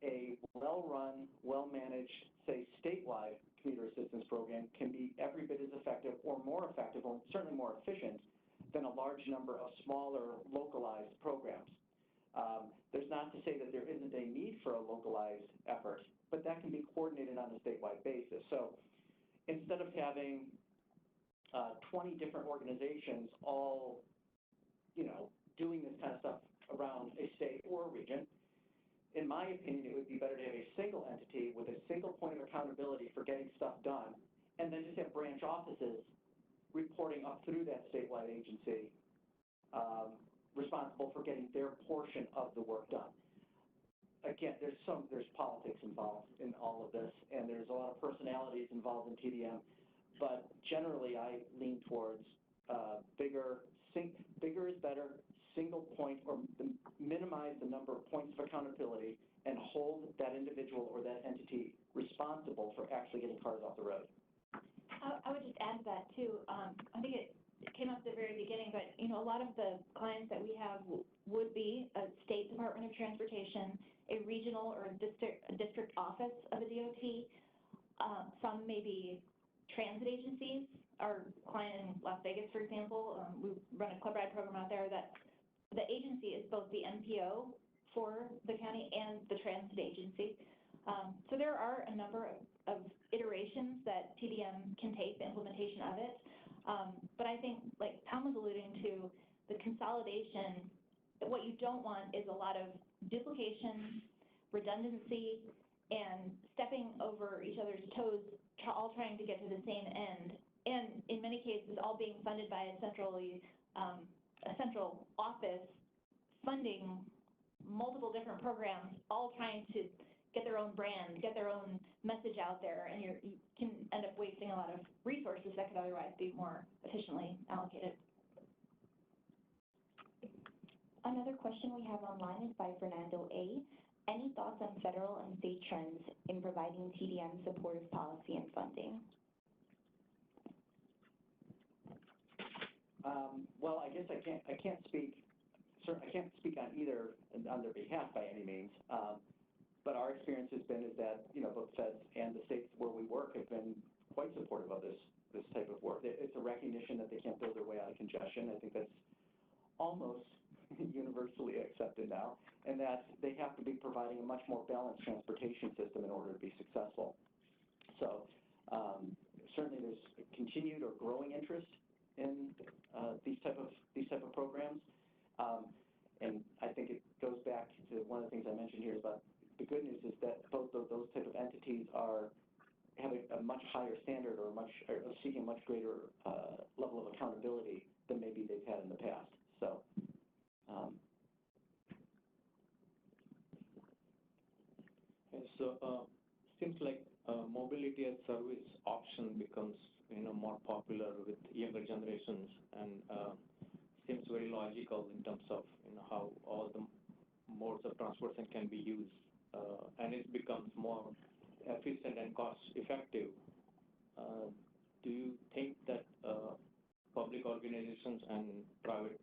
a well-run, well-managed, say, statewide commuter assistance program can be every bit as effective or more effective or certainly more efficient than a large number of smaller localized programs. There's not to say that there isn't a need for a localized effort, but that can be coordinated on a statewide basis. So instead of having 20 different organizations all, doing this kind of stuff around a state or a region, in my opinion, it would be better to have a single entity with a single point of accountability for getting stuff done, and then just have branch offices reporting up through that statewide agency responsible for getting their portion of the work done. Again, there's politics involved in all of this, and there's a lot of personalities involved in TDM, but generally I lean towards bigger is better, single point, or minimize the number of points of accountability and hold that individual or that entity responsible for actually getting cars off the road. I would just add to that too. I think it came up at the very beginning, but a lot of the clients that we have would be a state department of transportation, a regional or a district office of a DOT. Some may be transit agencies. Our client in Las Vegas, for example, we run a club ride program out there that the agency is both the MPO for the county and the transit agency. So there are a number of iterations that TDM can take, the implementation of it. But I think, like Tom was alluding to, the consolidation, what you don't want is a lot of duplication, redundancy, and stepping over each other's toes, all trying to get to the same end. And in many cases, all being funded by a central office funding multiple different programs, all trying to get their own brand, get their own message out there, and you can end up wasting a lot of resources that could otherwise be more efficiently allocated. Another question we have online is by Fernando A. Any thoughts on federal and state trends in providing TDM supportive policy and funding? Well, I guess I can't speak on either on their behalf by any means. But our experience has been is that both feds and the states where we work have been quite supportive of this type of work. It's a recognition that they can't build their way out of congestion. I think that's almost universally accepted now, and that they have to be providing a much more balanced transportation system in order to be successful. So certainly there's continued or growing interest in these type of programs, and I think it goes back to one of the things I mentioned here is about the good news is that both of those type of entities have a much higher standard or seeking much greater level of accountability than maybe they've had in the past. So. Seems like mobility as service option becomes more popular with younger generations, and seems very logical in terms of how all the modes of transportation can be used, and it becomes more efficient and cost effective, do you think that public organizations and private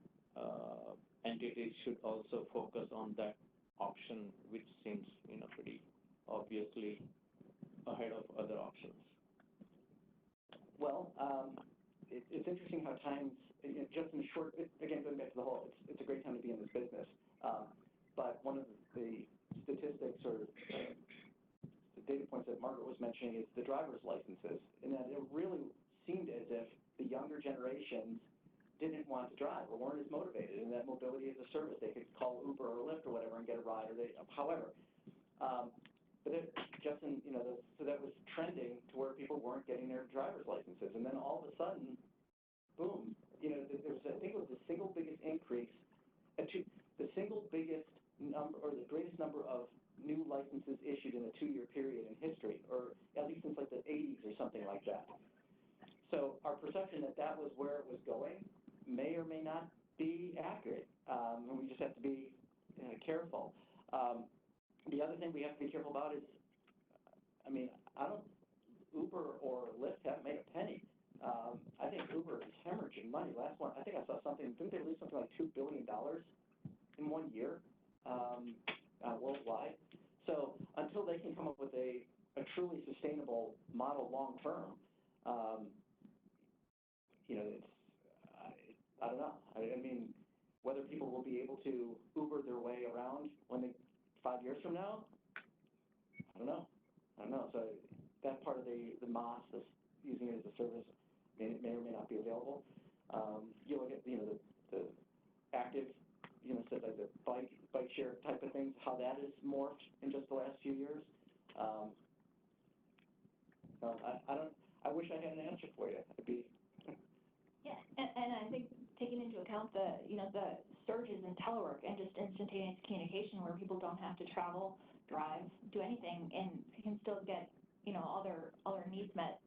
entities should also focus on that option, which seems, pretty obviously ahead of other options? Well, it's interesting how times, just in short, again, going back to the whole, it's a great time to be in this business. But one of the statistics or the data points that Margaret was mentioning is the driver's licenses, and that it really seemed as if the younger generations didn't want to drive or weren't as motivated, and that mobility as a service, they could call Uber or Lyft or whatever and get a ride, or however. But Justin, so that was trending to where people weren't getting their driver's licenses, and then all of a sudden, boom, there was, I think it was the single biggest increase, the single biggest number, or the greatest number of new licenses issued in a 2-year period in history, or at least since like the 80s or something like that. So our perception that that was where it was going may or may not be accurate, and we just have to be careful. The other thing we have to be careful about is, Uber or Lyft haven't made a penny. I think Uber is hemorrhaging money. Last one, I think I saw something, didn't they lose something like $2 billion in 1 year worldwide? So until they can come up with a truly sustainable model long term, I don't know. I mean, whether people will be able to Uber their way around 5 years from now, I don't know. So that part of the MOS, using it as a service, may or may not be available. You look at the active, said like the bike share type of things, how that has morphed in just the last few years. I wish I had an answer for you. It'd be. Yeah, and I think taking into account the surges in telework and just instantaneous communication where people don't have to travel, drive, do anything, and can still get, all their needs met.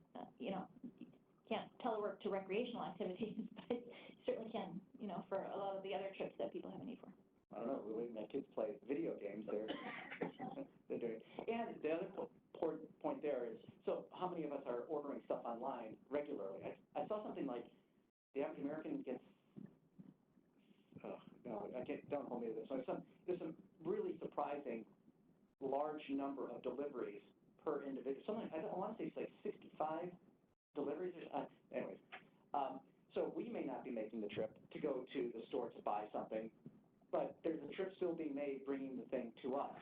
Can't telework to recreational activities, but certainly can, for a lot of the other trips that people have a need for. I don't know, the way my kids play video games, they're doing. And the other point there is, so how many of us are ordering stuff online regularly? I saw something like the African American gets, don't hold me to this. There's some really surprising large number of deliveries per individual. Something, I want to say it's like 65 deliveries. Anyways, so we may not be making the trip to go to the store to buy something, but there's a trip still being made bringing the thing to us,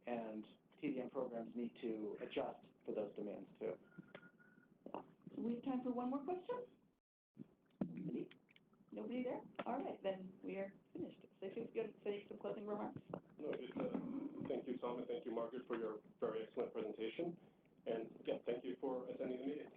and TDM programs need to adjust for those demands too. So we have time for one more question? Nobody there? All right, then we are finished. So if you could say some closing remarks. No, just thank you, Tom, and thank you, Margaret, for your very excellent presentation. And yeah, thank you for attending the meeting.